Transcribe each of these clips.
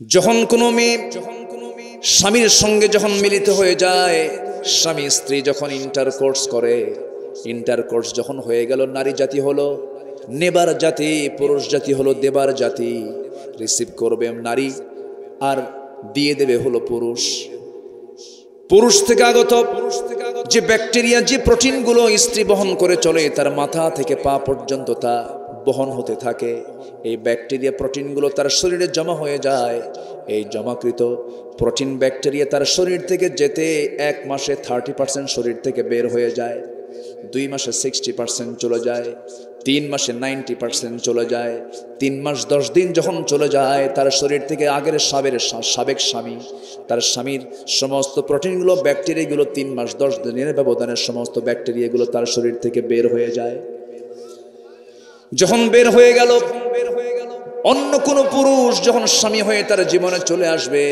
যখন কোনো মেয়ে স্বামীর সঙ্গে যখন মিলিত হয়ে যায়, স্বামী স্ত্রী যখন ইন্টারকোর্স করে, ইন্টারকোর্স যখন হয়ে গেল, নারী জাতি হলো নেবার জাতি, পুরুষ জাতি হলো দেবার জাতি। রিসিভ করবে নারী আর দিয়ে দেবে হলো পুরুষ। পুরুষ থেকে আগত যে ব্যাকটেরিয়া, যে প্রোটিনগুলো স্ত্রী বহন করে চলে, তার মাথা থেকে পা পর্যন্ত তা বহন হতে থাকে। এই ব্যাকটেরিয়া প্রোটিনগুলো তার শরীরে জমা হয়ে যায়। এই জমাকৃত প্রোটিন ব্যাকটেরিয়া তার শরীর থেকে যেতে 1 মাসে 30% শরীর থেকে বের হয়ে যায়, 2 মাসে 60% চলে যায়, 3 মাসে 90% চলে যায়। 3 মাস 10 দিন যখন চলে যায়, তার শরীর থেকে আগের সাবেক স্বামী, তার স্বামীর সমস্ত প্রোটিনগুলো, ব্যাকটেরিয়াগুলো 3 মাস 10 দিনের ব্যবধানে সমস্ত ব্যাকটেরিয়াগুলো তার শরীর থেকে বের হয়ে যায়। যখন বের হয়ে গেল, অন্য কোনো পুরুষ যখন স্বামী হয়ে তার জীবনে চলে আসবে,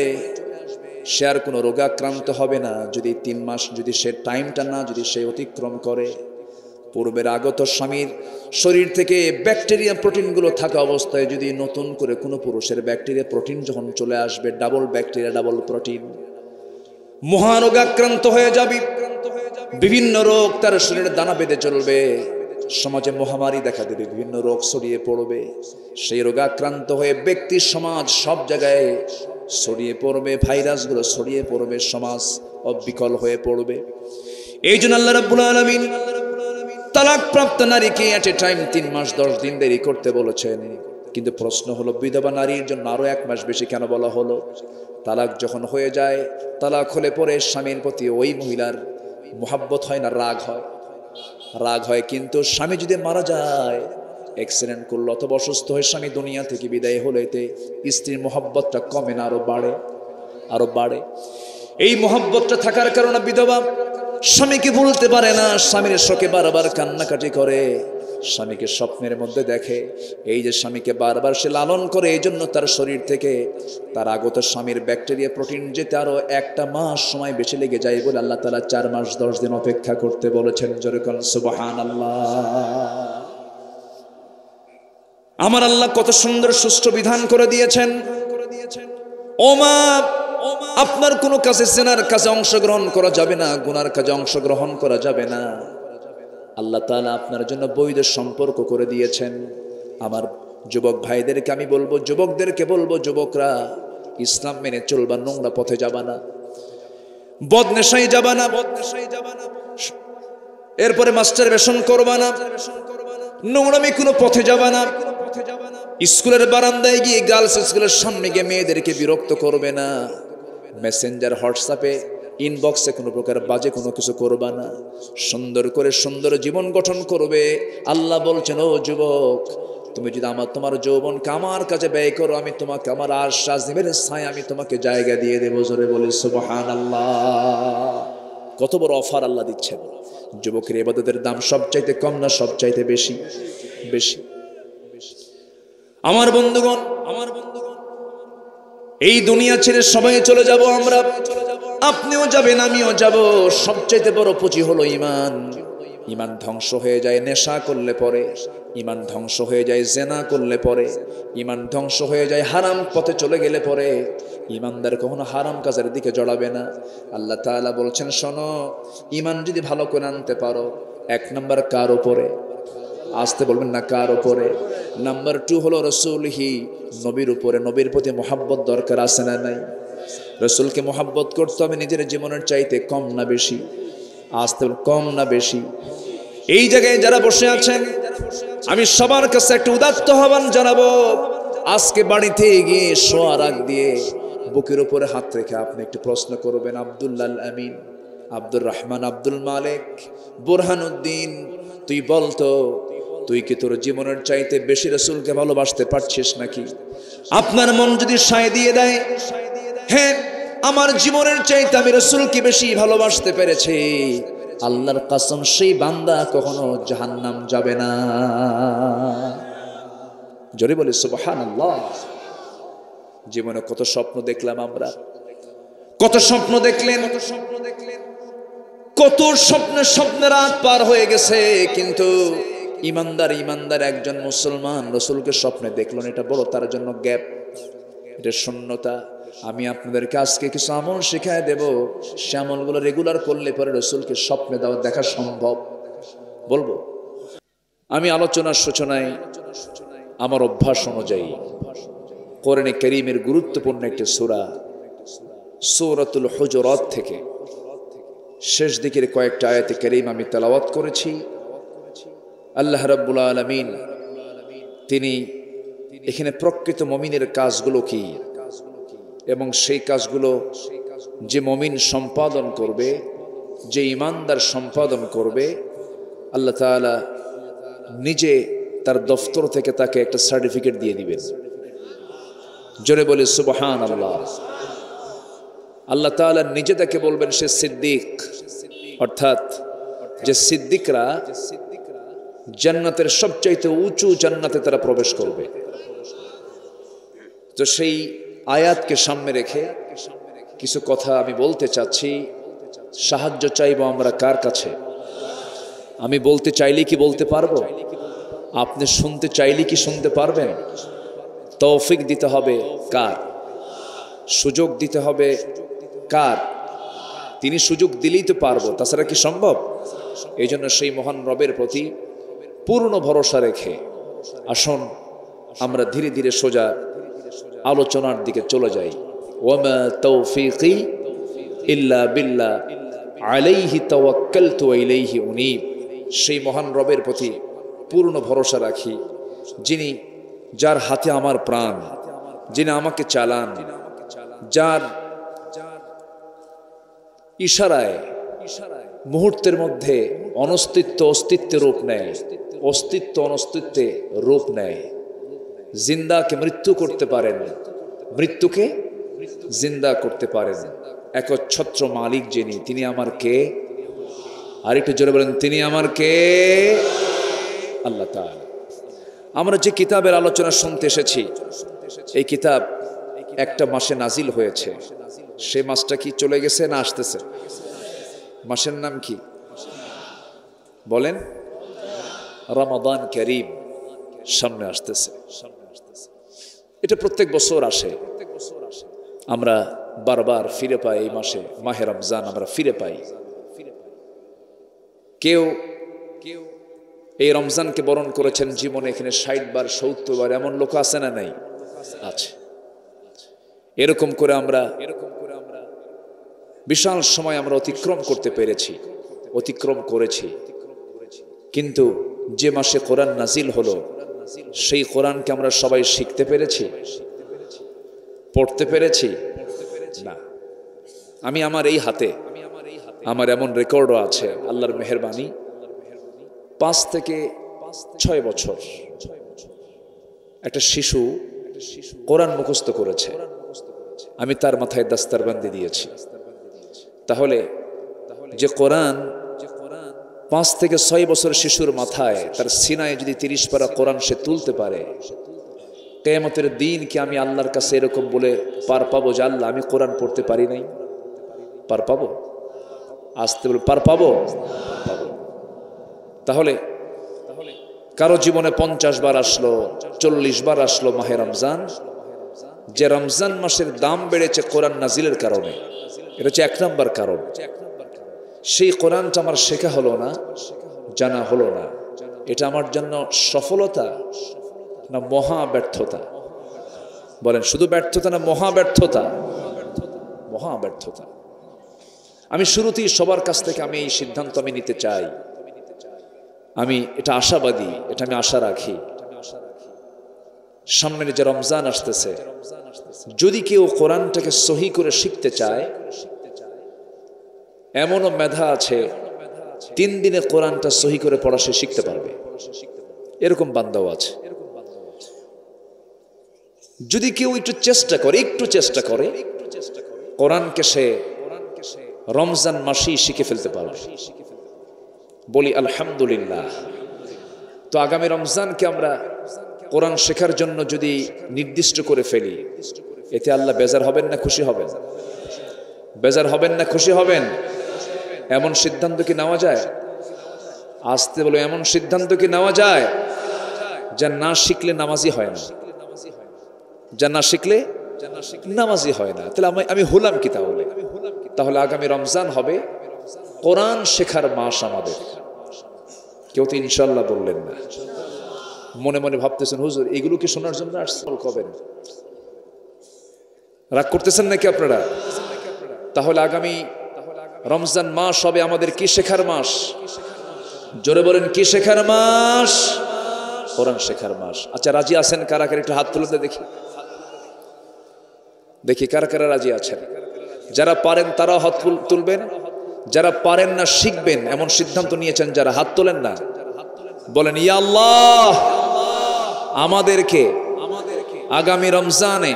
সে আর কোনো রোগাক্রান্ত হবে না, যদি 3 মাস যদি সে টাইমটা না যদি সে অতিক্রম করে। পূর্বের আগত স্বামীর শরীর থেকে ব্যাকটেরিয়া প্রোটিনগুলো থাকা অবস্থায় যদি নতুন করে কোনো পুরুষের ব্যাকটেরিয়া প্রোটিন যখন চলে আসবে, ডাবল ব্যাকটেরিয়া ডাবল প্রোটিন, মহারোগাক্রান্ত হয়ে যাবে। বিভিন্ন রোগ তার শরীরে দানা বেঁধে চলবে, সমাজে মহামারী দেখা দেবে, বিভিন্ন রোগ ছড়িয়ে পড়বে। সেই রোগাক্রান্ত হয়ে ব্যক্তি, সমাজ, সব জায়গায় ছড়িয়ে পড়বে, ভাইরাসগুলো ছড়িয়ে পড়বে, সমাজ অবিকল হয়ে পড়বে। এই জন্য আল্লাহ রাব্বুল আলামিন তালাকপ্রাপ্ত নারীকে এট এ টাইম 3 মাস 10 দিন দেরি করতে বলেছেন। কিন্তু প্রশ্ন হলো, বিধবা নারীর জন্য আরো 1 মাস বেশি কেন বলা হলো? তালাক যখন হয়ে যায়, তালাক হলে পরে স্বামীর প্রতি ওই মহিলার মোহাব্বত হয় না, রাগ হয়। রাগ হয়, কিন্তু স্বামী যদি মারা যায়, অ্যাক্সিডেন্ট করলো অথবা অসুস্থ হয়ে স্বামী দুনিয়া থেকে বিদায় হলে, এতে স্ত্রীর মোহাব্বতটা কমে না, আরো বাড়ে, আরো বাড়ে। এই মোহাব্বতটা থাকার কারণে বিধবা স্বামীকে ভুলতে পারে না, স্বামীর শোকে বারবার কান্নাকাটি করে, স্বামীকে স্বপ্নের মধ্যে দেখে। এই যে স্বামীকে বারবার সে লালন করে, এই জন্য তার শরীর থেকে তার আগত স্বামীর ব্যাকটেরিয়া প্রোটিন যেতে আরো 1 মাস সময় বেশি লেগে যায় বলে আল্লাহ তাআলা 4 মাস 10 দিন অপেক্ষা করতে বলেছেন। জোরে কোন সুবহানাল্লাহ। আমার আল্লাহ কত সুন্দর সুষ্ঠু বিধান করে দিয়েছেন। ও মা, আপনার কোনো কাজে, জেনার কাজে অংশগ্রহণ করা যাবে না, গুনার কাজে অংশগ্রহণ করা যাবে না। আল্লাহ তাআলা আপনার জন্য বৈধ সম্পর্ক করে দিয়েছেন। আমার যুবক ভাইদেরকে আমি বলবো, যুবকদেরকে বলবো, যুবকরা ইসলাম মেনে চলবা, নোংরা পথে যাবা না, বদনেশাই যাবা না, এরপরে মাস্টারবেশন করবা না, নোংরামি কোনো পথে যাবা না, স্কুলের বারান্দায় গিয়ে, গার্লস স্কুলের সামনে গিয়ে মেয়েদেরকে বিরক্ত করবে না, মেসেঞ্জার, হোয়াটসঅ্যাপে, ইনবক্সে কোনো প্রকার বাজে কোনো কিছু করবা না, সুন্দর করে সুন্দর জীবন গঠন করবে। আল্লাহ বলছেন, ও যুবক, তুমি যদি তোমার যৌবনকে আমার কাছে ব্যয় করো, আমি তোমাকে আমার আশ্বাস নিবেন ছায় আমি তোমাকে জায়গা দিয়ে দেবো। জোরে বলে সুবহানাল্লাহ। কত বড় অফার আল্লাহ দিচ্ছেন। যুবকের ইবাদতের দাম সবচাইতে কম না সবচাইতে বেশি? বেশি। আমার বন্ধুগণ, এই দুনিয়া ছেড়ে সবাই চলে যাব আমরা, আপনিও যাবেন, আমিও যাব। সবচাইতে বড় পুঁজি হলো ঈমান। ঈমান ধ্বংস হয়ে যায় নেশা করলে পরে, ঈমান ধ্বংস হয়ে যায় জেনা করলে পরে, ঈমান ধ্বংস হয়ে যায় হারাম পথে চলে গেলে পরে। ঈমানদার কখনো হারাম কাজের দিকে জড়াবে না। আল্লাহ তাআলা বলছেন, শোনো, ঈমান যদি ভালো করে আনতে পারো, 1 নাম্বার কার উপরে? আসতে বলবেন না, কার উপরে? নাম্বার 2 হলো রাসূলহি, নবীর উপরে। নবীর প্রতি মোহাব্বত দরকার আছে না নাই? রাসূলকে মোহাব্বত করতে হবে নিজের জীবনের চাইতে, কম না বেশি? আসতে বলুন, কম না বেশি? এই জায়গায় যারা বসে আছেন, আমি সবার কাছে একটা উদাত্ত আহ্বান জানাবো। আজকে বাড়িতে গিয়ে শোয়ার আগ দিয়ে বুকের উপরে হাত রেখে আপনি একটু প্রশ্ন করবেন, আব্দুল্লাহ আমিন, আব্দুর রহমান, আব্দুল মালিক, বুরহানুদ্দিন, তুই বলতো, তুই কি তোর জীবনের চাইতে বেশি রাসূলকে ভালোবাসতে পারছিস নাকি? আপনার মন যদি সায় দিয়ে দেয়, হ্যাঁ, আমার জীবনের চাইতে আমি রাসূলকে বেশি ভালোবাসতে পেরেছি, আল্লাহর কসম, সেই বান্দা কখনো জাহান্নাম যাবে না। জোরে বলি সুবহানাল্লাহ। জীবনে কত স্বপ্ন দেখলাম আমরা, কত স্বপ্ন দেখলেন, কত স্বপ্নের রাত পার হয়ে গেছে, কিন্তু ইমানদার একজন মুসলমান রাসূলকে স্বপ্নে দেখলেন, এটা বড় তার জন্য গ্যাপ। এটা শূন্যতা। আমি আপনাদেরকে আজকে কিছু আমল শেখায় দেব, সে আমলগুলো রেগুলার করলে পরে রসুলকে স্বপ্নে দেখা সম্ভব। বলবো আমি আলোচনার সূচনায় আমার অভ্যাস অনুযায়ী কোরআনে কারীমের গুরুত্বপূর্ণ একটি সূরা সূরাতুল হুজুরাত থেকে শেষ দিকের কয়েকটা আয়াতে কারীম আমি তেলাওয়াত করেছি। আল্লাহ রাব্বুল আলামিন তিনি এখানে প্রকৃত মুমিনের কাজগুলো কি এবং সেই কাজগুলো যে মুমিন সম্পাদন করবে, যে ঈমানদার সম্পাদন করবে, আল্লাহ তাআলা নিজে তার দফতর থেকে তাকে একটা সার্টিফিকেট দিয়ে দিবেন। জোরে বলে সুবহানাল্লাহ। আল্লাহ তাআলা নিজে তাকে বলবেন সে সিদ্দিক, অর্থাৎ যে সিদ্দিকরা জান্নাতের সবচাইতে উঁচু জান্নাতে তারা প্রবেশ করবে। তো সেই আয়াতকে সামনে রেখে কিছু কথা আমি বলতে চাচ্ছি। সাহায্য চাইবো আমরা কার কাছে? আমি বলতে চাইলে কি বলতে পারবো? আপনি শুনতে চাইলে কি শুনতে পারবেন? তৌফিক দিতে হবে কার? সুযোগ দিতে হবে কার? তিনি সুযোগ দিলেই তো পারবো, তাছাড়া কি সম্ভব? এই জন্য সেই মহান রবের প্রতি পূর্ণ ভরসা রেখে আসুন আমরা ধীরে ধীরে সোজা আলোচনার দিকে চলে যাই। ওয়ামা তৌফিকি ইল্লা বিল্লাহ আলাইহি তাওয়াক্কালতু ওয়া ইলাইহি উনীব। সেই মহান রবের প্রতি পূর্ণ ভরসা রাখি, যিনি যার হাতে আমার প্রাণ, যিনি আমাকে চালান, যার ইশারায় মুহূর্তের মধ্যে অস্তিত্বে রূপ নেয়, অস্তিত্ব অনস্তিত্বে রূপ নেয়। জিন্দাকে মৃত্যু করতে পারেন, মৃত্যুকে জিন্দা করতে পারেন। একচ্ছত্র মালিক যিনি, তিনি আমার কে? আর একটু জোরে বলেন, তিনি আমার কে? আল্লাহ তাআলা। আমরা যে কিতাবের আলোচনা শুনতে এসেছি, এই কিতাব একটা মাসে নাজিল হয়েছে। সে মাসটা কি চলে গেছে না আসতেছে? মাসের নাম কি বলেন? রমাদান কারীম সামনে আসতেছে। এটা প্রত্যেক বছর আসে, আমরা বারবার ফিরে পাই। এই মাসে মাহে রমজান আমরা ফিরে পাই। কেউ এই রমজানকে বরণ করেছেন জীবনে এখানে 60 বার 70 বার, এমন লোক আছে না নাই? আছে। এরকম করে আমরা বিশাল সময় আমরা অতিক্রম করতে পেরেছি, অতিক্রম করেছি। কিন্তু যে মাসে কোরআন নাজিল হলো, সেই কোরআনকে আমরা সবাই শিখতে পেরেছি, পড়তে পেরেছি না। আমি আমার এই হাতে, আমার এমন রেকর্ডও আছে আল্লাহর মেহেরবানি, 5 থেকে 6 বছর একটা শিশু কোরআন মুখস্থ করেছে, আমি তার মাথায় দাস্তারবান্দি দিয়েছি। তাহলে যে কোরআন 5 থেকে 6 বছর শিশুর মাথায়, তার সিনায় যদি 30 পারা কোরআন সে তুলতে পারে, কিয়ামতের দিন কি আমি আল্লাহর কাছে এরকম বলে পার পাবো যে আল্লাহ আমি কোরআন পড়তে পারি নাই? পার পাবো? আসতে বলে পার পাবো? পাবো। তাহলে কারো জীবনে 50 বার আসলো, 40 বার আসলো মাহে রমজান, যে রমজান মাসের দাম বেড়েছে কোরআন নাজিলের কারণে। এটা হচ্ছে 1 নম্বর কারণ। সেই কোরআনটা আমার শেখা হলো না, জানা হলো না। এটা আমার জন্য সফলতা না মহা ব্যর্থতা? বলেন, শুধু ব্যর্থতা না মহা ব্যর্থতা? মহা ব্যর্থতা। আমি শুরুতেই সবার কাছ থেকে আমি এই সিদ্ধান্ত আমি নিতে চাই, আমি এটা আশাবাদী, এটা আমি আশা রাখি। সামনের যে রমজান আসতেছে, যদি কেউ কোরআনটাকে সহি করে শিখতে চায়, এমনও মেধা আছে 3 দিনে কোরআনটা সহি করে পড়া সে শিখতে পারবে, এরকম বান্দাও আছে। যদি কেউ একটু চেষ্টা করে কোরআনকে সে রমজান মাসেই শিখে ফেলতে পারবে। বলি আলহামদুলিল্লাহ। তো আগামী রমজানকে আমরা কোরআন শেখার জন্য যদি নির্দিষ্ট করে ফেলি, এতে আল্লাহ বেজার হবেন না খুশি হবেন? বেজার হবেন না খুশি হবেন? এমন সিদ্ধান্ত কি নেওয়া যায়? আসতে বলো, এমন সিদ্ধান্ত কি নেওয়া যায়? যা না শিখলে নামাজি হয় না, যা না শিখলে নামাজি হয় না। তাহলে আমি হলাম কি তাহলে? তাহলে আগামী রমজান হবে কোরআন শেখার মাস আমাদের। কেউ তো ইনশাল্লাহ বললেন না। মনে মনে ভাবতেছেন হুজুর এগুলো কি শোনার জন্য আসছেন? কবেন রাগ করতেছেন নাকি আপনারা? তাহলে আগামী রমজান মাস হবে আমাদের কি শেখার মাস? জোরে বলেন কি শেখার মাস? কোরআন শেখার মাস। আচ্ছা রাজি আছেন কারা কারা? একটু হাত তুলতে দেখি, দেখি কারা কারা রাজি আছেন। যারা পারেন তারাও হাত তুলবেন, যারা পারেন না শিখবেন এমন সিদ্ধান্ত নিয়েছেন যারা, হাত তোলেন না। বলেন ইয়া আল্লাহ আমাদেরকে আগামী রমজানে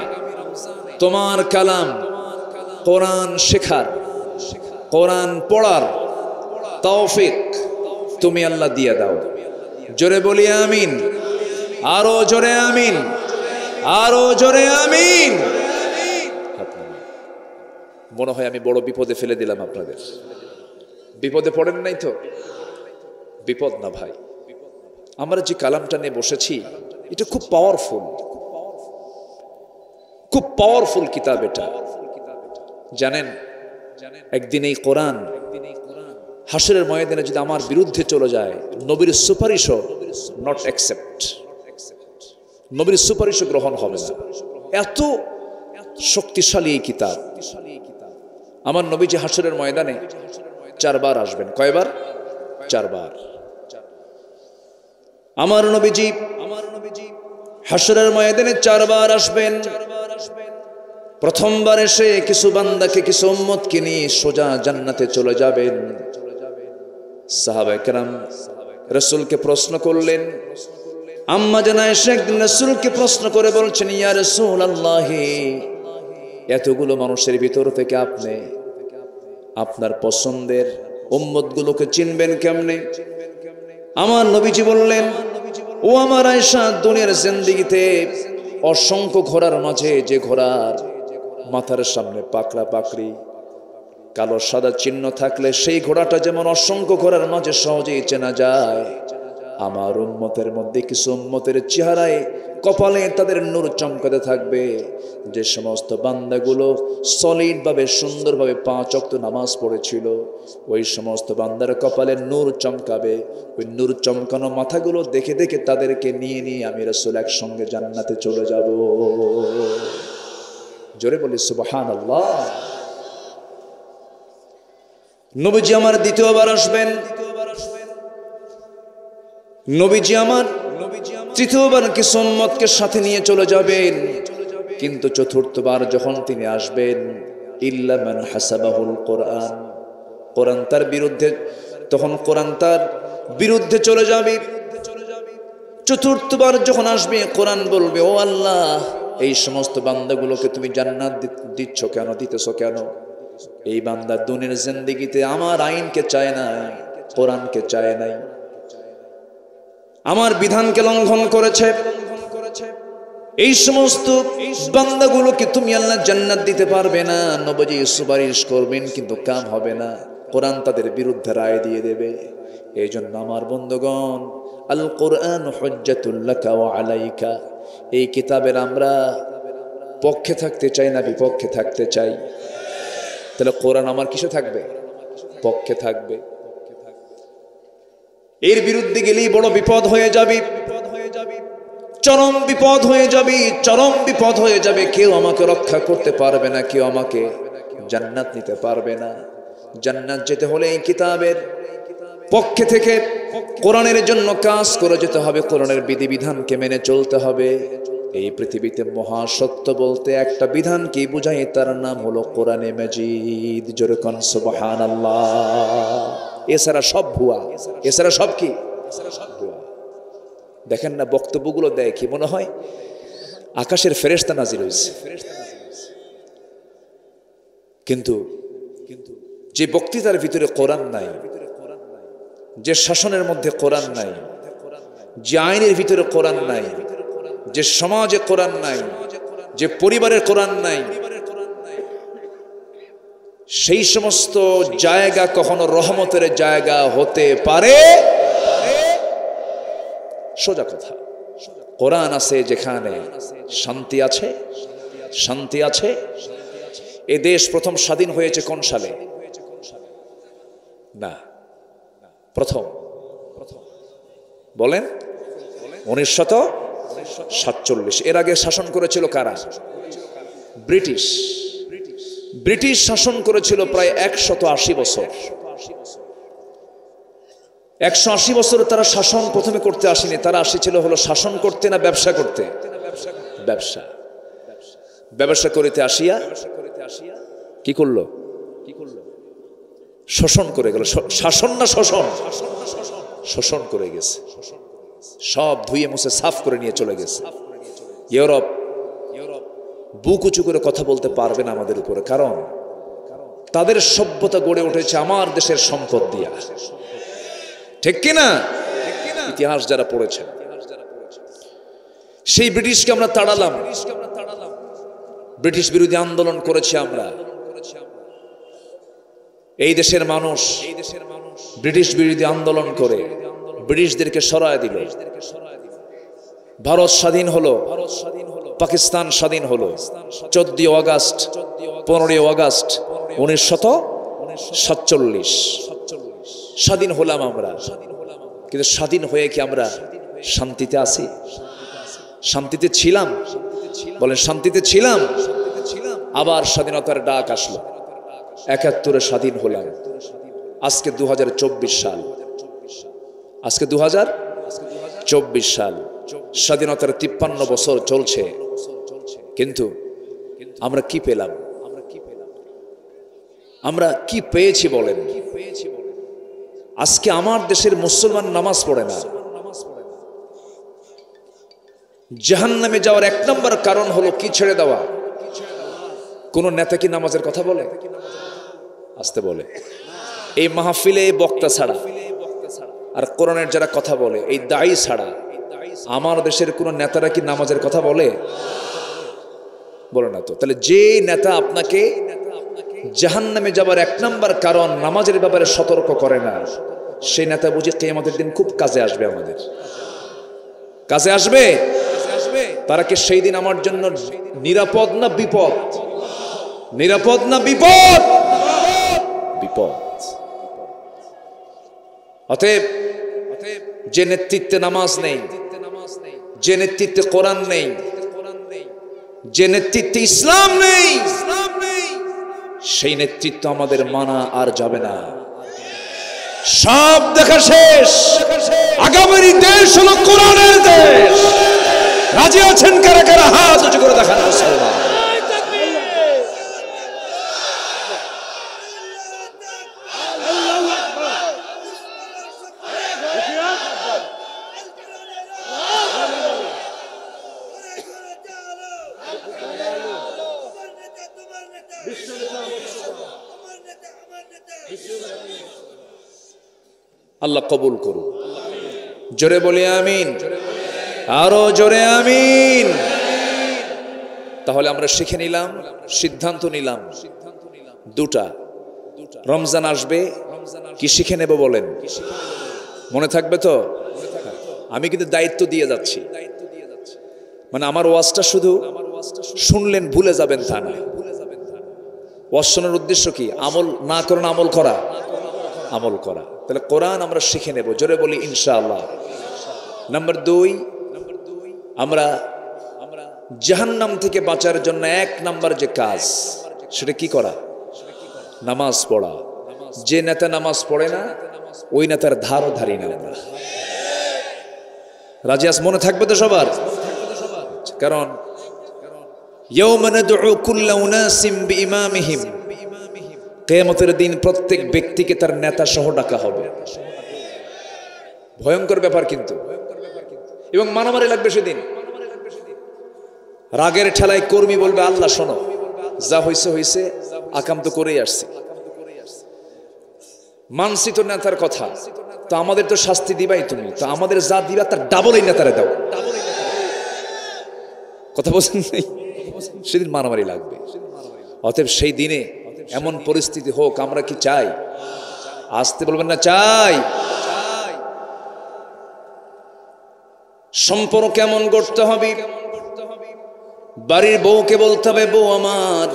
তোমার কালাম কোরআন শেখার, কোরআন পড়ার তৌফিক তুমি আল্লাহ দিয়ে দাও। জোরে বলি আমিন, আরো জোরে আমিন, আরো জোরে আমিন। মনে হয় আমি বড় বিপদে ফেলে দিলাম আপনাদের। বিপদে পড়েন নাই তো? বিপদ না ভাই, আমরা যে কালামটা নিয়ে বসেছি এটা খুব পাওয়ারফুল, খুব পাওয়ারফুল কিতাব এটা। জানেন একদিন এই কোরআন হাসরের ময়দানে যদি আমার বিরুদ্ধে চলে যায়, নবীর সুপারিশও নট অ্যাকসেপ্ট, নবীর সুপারিশও গ্রহণ হবে না। এত শক্তিশালী এই কিতাব। আমার নবীজি হাসরের ময়দানে 4 বার আসবেন। কয়বার? 4 বার। আমার নবীজি হাসরের ময়দানে 4 বার আসবেন। প্রথমবার এসে কিছু বান্দাকে, কিছু উম্মতকে নিয়ে সোজা জান্নাতে চলে যাবেন। সাহাবায়ে কেরাম রাসূলকে প্রশ্ন করলেন। আম্মা জানা এসে একদিন রাসূলকে প্রশ্ন করে বলছেন, ইয়া রাসূলুল্লাহ এতগুলো মানুষের ভিতর থেকে আপনি আপনার পছন্দের উম্মতগুলোকে চিনবেন কেমনে? আমার নবীজি বললেন, ও আমার আয়েশা, দুনিয়ার জিন্দেগিতে অসংখ্য ঘোড়ার মাঝে যে ঘোড়ার মাথার সামনে পাকড়া পাকড়ি কালো সাদা চিহ্ন থাকলে সেই ঘোড়াটা যেমন অসংখ্য ঘোড়ার মাঝে সহজেই চেনা যায়, আমার উম্মতের মধ্যে কিছু উম্মতের চেহারায় কপালে তাদের নূর চমকাতে থাকবে। যে সমস্ত বান্দাগুলো সলিড ভাবে সুন্দরভাবে 5 ওয়াক্ত নামাজ পড়েছিল, ওই সমস্ত বান্দার কপালে নূর চমকাবে। ওই নূর চমকানো মাথাগুলো দেখে দেখে তাদেরকে নিয়ে নিয়ে আমি রাসূল একসঙ্গে জান্নাতে চলে যাব। জোরে বলি সুবহানাল্লাহ। নবীজি আমার দ্বিতীয়বার আসবেন। নবীজি আমার তৃতীয়বার কিছু উম্মতকে সাথে নিয়ে চলে যাবেন। কিন্তু চতুর্থবার যখন তিনি আসবেন, ইল্লা মান হাসাবাহুল কোরআন, কোরআন তার বিরুদ্ধে, তখন কোরআন তার বিরুদ্ধে চলে যাবে। চতুর্থবার যখন আসবে কোরআন বলবে, ও আল্লাহ এই সমস্ত বান্দাগুলোকে তুমি জান্নাত দিচ্ছ কেন, দিতেছো কেন? এই বান্দা দুনিয়ার জিন্দেগিতে আমার আইনকে চায় নাই, কোরআনকে চায় নাই, আমার বিধানকে লঙ্ঘন করেছে। এই সমস্ত বান্দাগুলোকে তুমি আল্লাহ জান্নাত দিতে পারবে না। নবীজি সুপারিশ করবেন কিন্তু কাম হবে না, কোরআন তাদের বিরুদ্ধে রায় দিয়ে দেবে। এই জন্য আমার বন্ধুগণ, আল কোরআন হুজ্জাতুল লাকা ওয়া আলাইকা, এই কিতাবের আমরা পক্ষে থাকতে চাই না বিপক্ষে থাকতে চাই? তাহলে কোরআন আমার কিসে থাকবে? পক্ষে থাকবে। এর বিরুদ্ধে গেলেই বড় বিপদ হয়ে যাবে, চরম বিপদ হয়ে যাবে, চরম বিপদ হয়ে যাবে। কেউ আমাকে রক্ষা করতে পারবে না, কেউ আমাকে জান্নাত নিতে পারবে না। জান্নাত যেতে হলে এই কিতাবের পক্ষে থেকে কোরআনের জন্য কাজ করে যেতে হবে, কোরআনের বিধিবিধানকে মেনে চলতে হবে। এই পৃথিবীতে মহাসত্য বলতে একটা বিধান কি বুঝায়, তার নাম হলো কোরআনে মাজিদ। জোরে কোন সুবহানাল্লাহ। এছাড়া সব ভুয়া, এছাড়া সব কি? ভুয়া। দেখেন না বক্তব্যগুলো দেয় কি মনে হয় আকাশের ফেরেশতা নাজিল হয়েছে, কিন্তু যে বক্তৃতার ভিতরে কোরআন নাই, যে শাসনের মধ্যে কোরআন নাই, যে আইনের ভিতরে কোরআন নাই, যে সমাজে কোরআন নাই, যে পরিবারের কোরআন নাই, সেই সমস্ত জায়গা কখনো রহমতের জায়গা হতে পারে? সোজা কথা, কোরআন আছে যেখানে শান্তি আছে, শান্তি আছে। এ দেশ প্রথম স্বাধীন হয়েছে কোন সালে? না, প্রথম বলেন 1947। এর আগে শাসন করেছিল কারা? ব্রিটিশ। ব্রিটিশ শাসন করেছিল প্রায় 180 বছর। 180 বছর তারা শাসন প্রথমে করতে আসেনি, তারা আসেছিল হলো শাসন করতে না ব্যবসা করতে? ব্যবসা। ব্যবসা করিতে আসিয়া কি করলো? শোষণ করে গেল। শাসন না শোষণ? শোষণ করে গেছে, সব ধুয়ে মুছে সাফ করে নিয়ে চলে গেছে। ইউরোপ বুক উঁচু করে কথা বলতে পারবে না আমাদের উপরে, কারণ তাদের সভ্যতা গড়ে উঠেছে আমার দেশের সম্পদ দিয়া। ঠিক কিনা? ইতিহাস যারা পড়েছে, সেই ব্রিটিশকে আমরা তাড়ালাম, ব্রিটিশ বিরোধী আন্দোলন করেছি আমরা। এই দেশের মানুষ ব্রিটিশ বিরোধী আন্দোলন করে ব্রিটিশদেরকে সরায় দিল। ভারত স্বাধীন হলো, পাকিস্তান স্বাধীন হলো 14 আগস্ট 15 আগস্ট 1947। স্বাধীন হলাম আমরা, কিন্তু স্বাধীন হয়ে কি আমরা শান্তিতে আছি? শান্তিতে ছিলাম? বলেন শান্তিতে ছিলাম? আবার স্বাধীনতার ডাক আসলো, 71-এ স্বাধীন হলাম। আজকে 2024 সাল, আজকে 2024 সাল, স্বাধীনতার 53 বছর চলছে। কিন্তু আমরা কি পেলাম? আমরা কি পেয়েছি বলেন? আজকে আমার দেশের মুসলমান নামাজ পড়ে না। জাহান্নামে যাওয়ার 1 নম্বর কারণ হলো কি? ছেড়ে দেওয়া। কোন নেতা কি নামাজের কথা বলে? আসতে বলে। এই মাহফিলে বক্তা ছাড়া আর কোরআনের যারা কথা বলে, এই দায়ী ছাড়া আমার দেশের কোন নেতারা কি নামাজের কথা বলে? বলে না তো। তাহলে যে নেতা আপনাকে জাহান্নামে যাবার 1 নম্বর কারণ নামাজের ব্যাপারে সতর্ক করে না, সেই নেতা বুঝি কিয়ামতের দিন খুব কাজে আসবে, আমাদের কাজে আসবে। তারা কি সেই দিন আমার জন্য নিরাপদ না বিপদ? নিরাপদ না বিপদ? বিপদ। অতএব যে নেতৃত্বে নামাজ নেই, যে নেতৃত্বে কোরআন নেই, যে নেতৃত্বে ইসলাম নেই, সেই নেতৃত্ব আমাদের মানা আর যাবে না। সব দেখা শেষ। আগামী দেশ হলো কোরআনের দেশ। রাজি আছেন কারা কারা? হাত উঁচু করে দেখান মুসলমান। আল্লাহ কবুল করুন। জোরে বলি আমিন, আরো জোরে আমিন। তাহলে আমরা শিখে নিলাম, সিদ্ধান্ত নিলাম দুটা। রমজান আসবে, কি শিখে নেব বলেন? মনে থাকবে তো? আমি কিন্তু দায়িত্ব দিয়ে যাচ্ছি, মানে আমার ওয়াজটা শুধু শুনলেন ভুলে যাবেন তা না। ওয়াজ শোনার উদ্দেশ্য কি? আমল না করেন, আমল করা, আমল করা। তাহলে কোরআন আমরা শিখে নেব। জোরে বলি ইনশাআল্লাহ। নাম্বার 2, আমরা জাহান্নাম থেকে বাঁচার জন্য 1 নাম্বার যে কাজ, সেটা কি করা? নামাজ পড়া। যে নেতা নামাজ পড়ে না, ওই নেতার ধারও ধারি না আমরা। রাজি আস? মনে থাকবে তো সবার? কারণ ইয়াউমা নাদউ কুল্লা উনাসিম বিইমামিহিম, কিয়ামতের দিন প্রত্যেক ব্যক্তিকে তার নেতা সহ ডাকা হবে। ভয়ঙ্কর ব্যাপার কিন্তু, এবং মারামারি লাগবে সেদিন। রাগের ঠেলায় কর্মী বলবে, আল্লাহ শোনো, যা হইছে হইছে, আকাম তো করেই আসছে। মানসি তো নেতার কথা, তো আমাদের তো শাস্তি দিবাই তুমি, তো আমাদের যা দিবা তার ডাবল এই নেতারে দাও। কথা বলছেন? সেদিন মারামারি লাগবে। অতএব সেই দিনে এমন পরিস্থিতি হোক, আমরা কি চাই? আসতে বলবেন না, চাই। সম্পর্ক কেমন গড়তে হবে? বাড়ির বউকে বলতে হবে, বউ আমার,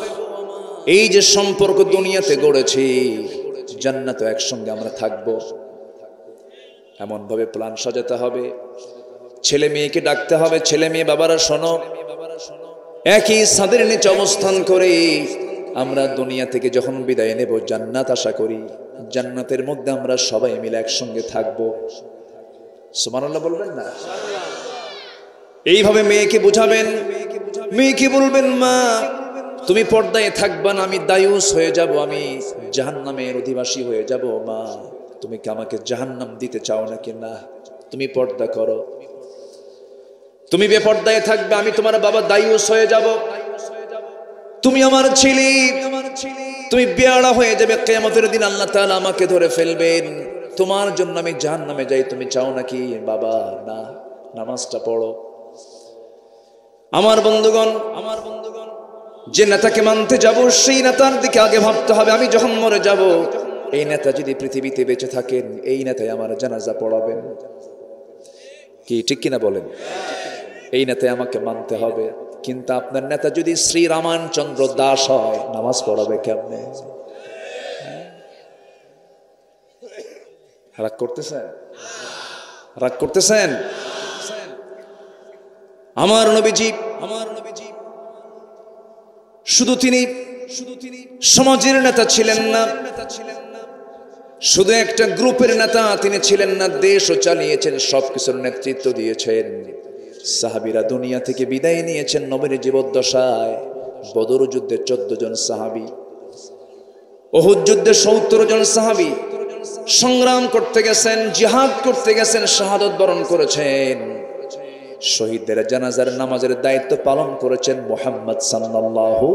এই যে সম্পর্ক দুনিয়াতে গড়েছি, জান্নাতে একসঙ্গে আমরা থাকবো। এমন ভাবে প্ল্যান সাজাতে হবে। ছেলে মেয়েকে ডাকতে হবে, ছেলে মেয়ে বাবারা শোনো, একই ছাদের নিচে অবস্থান করে আমরা দুনিয়া থেকে যখন বিদায় নেব, জান্নাত আশা করি, জান্নাতের মধ্যে আমরা সবাই মিলে একসঙ্গে থাকবো। সুবহানাল্লাহ বলবেন না? এইভাবে মেয়েকে বুঝাবেন, মেয়েকে বলবেন, মা তুমি পর্দায় থাকবা না, আমি দায়ুস হয়ে যাব, আমি জাহান্নামের অধিবাসী হয়ে যাব। মা তুমি কি আমাকে জাহান্নাম দিতে চাও নাকি? না, তুমি পর্দা করো, তুমি বেপর্দায় থাকবে, আমি তোমার বাবা দায়ুস হয়ে যাব। তুমি আমার ছেলে, তুমি বেয়াড়া হয়ে যাবে, কিয়ামতের দিন আল্লাহ তাআলা আমাকে ধরে ফেলবেন, তোমার জন্য আমি জাহান্নামে যাই, তুমি চাও নাকি? বাবা না, নামাজটা পড়ো। আমার বন্ধুগণ, যে নেতাকে মানতে যাব, সেই নেতার দিকে আগে ভাবতে হবে। আমি যখন মরে যাব, এই নেতা যদি পৃথিবীতে বেঁচে থাকেন, এই নেতাই আমার জানাজা পড়াবেন। কি ঠিক কিনা বলেন? এই নেতাই আমাকে মানতে হবে। কিন্তু আপনার নেতা যদি শ্রী রামাচন্দ্র দাস হয়, নামাজ পড়াবে কেমনে? রাগ করতেছেন? রাগ করতেছেন? আমার নবীজি শুধু তিনি সমাজের নেতা ছিলেন না, শুধু একটা গ্রুপের নেতা তিনি ছিলেন না, দেশও চালিয়েছেন, সবকিছুর নেতৃত্ব দিয়েছেন। সাহাবীরা দুনিয়া থেকে বিদায় নিয়েছেন নবীর জীবদ্দশায়। বদর যুদ্ধে 14 জন সাহাবী, উহুদ যুদ্ধে 70 জন সাহাবী সংগ্রাম করতে গেছেন, জিহাদ করতে গেছেন, শাহাদাত বরণ করেছেন। শহীদদের জানাজার নামাজের দায়িত্ব পালন করেছেন মুহাম্মদ সাল্লাল্লাহু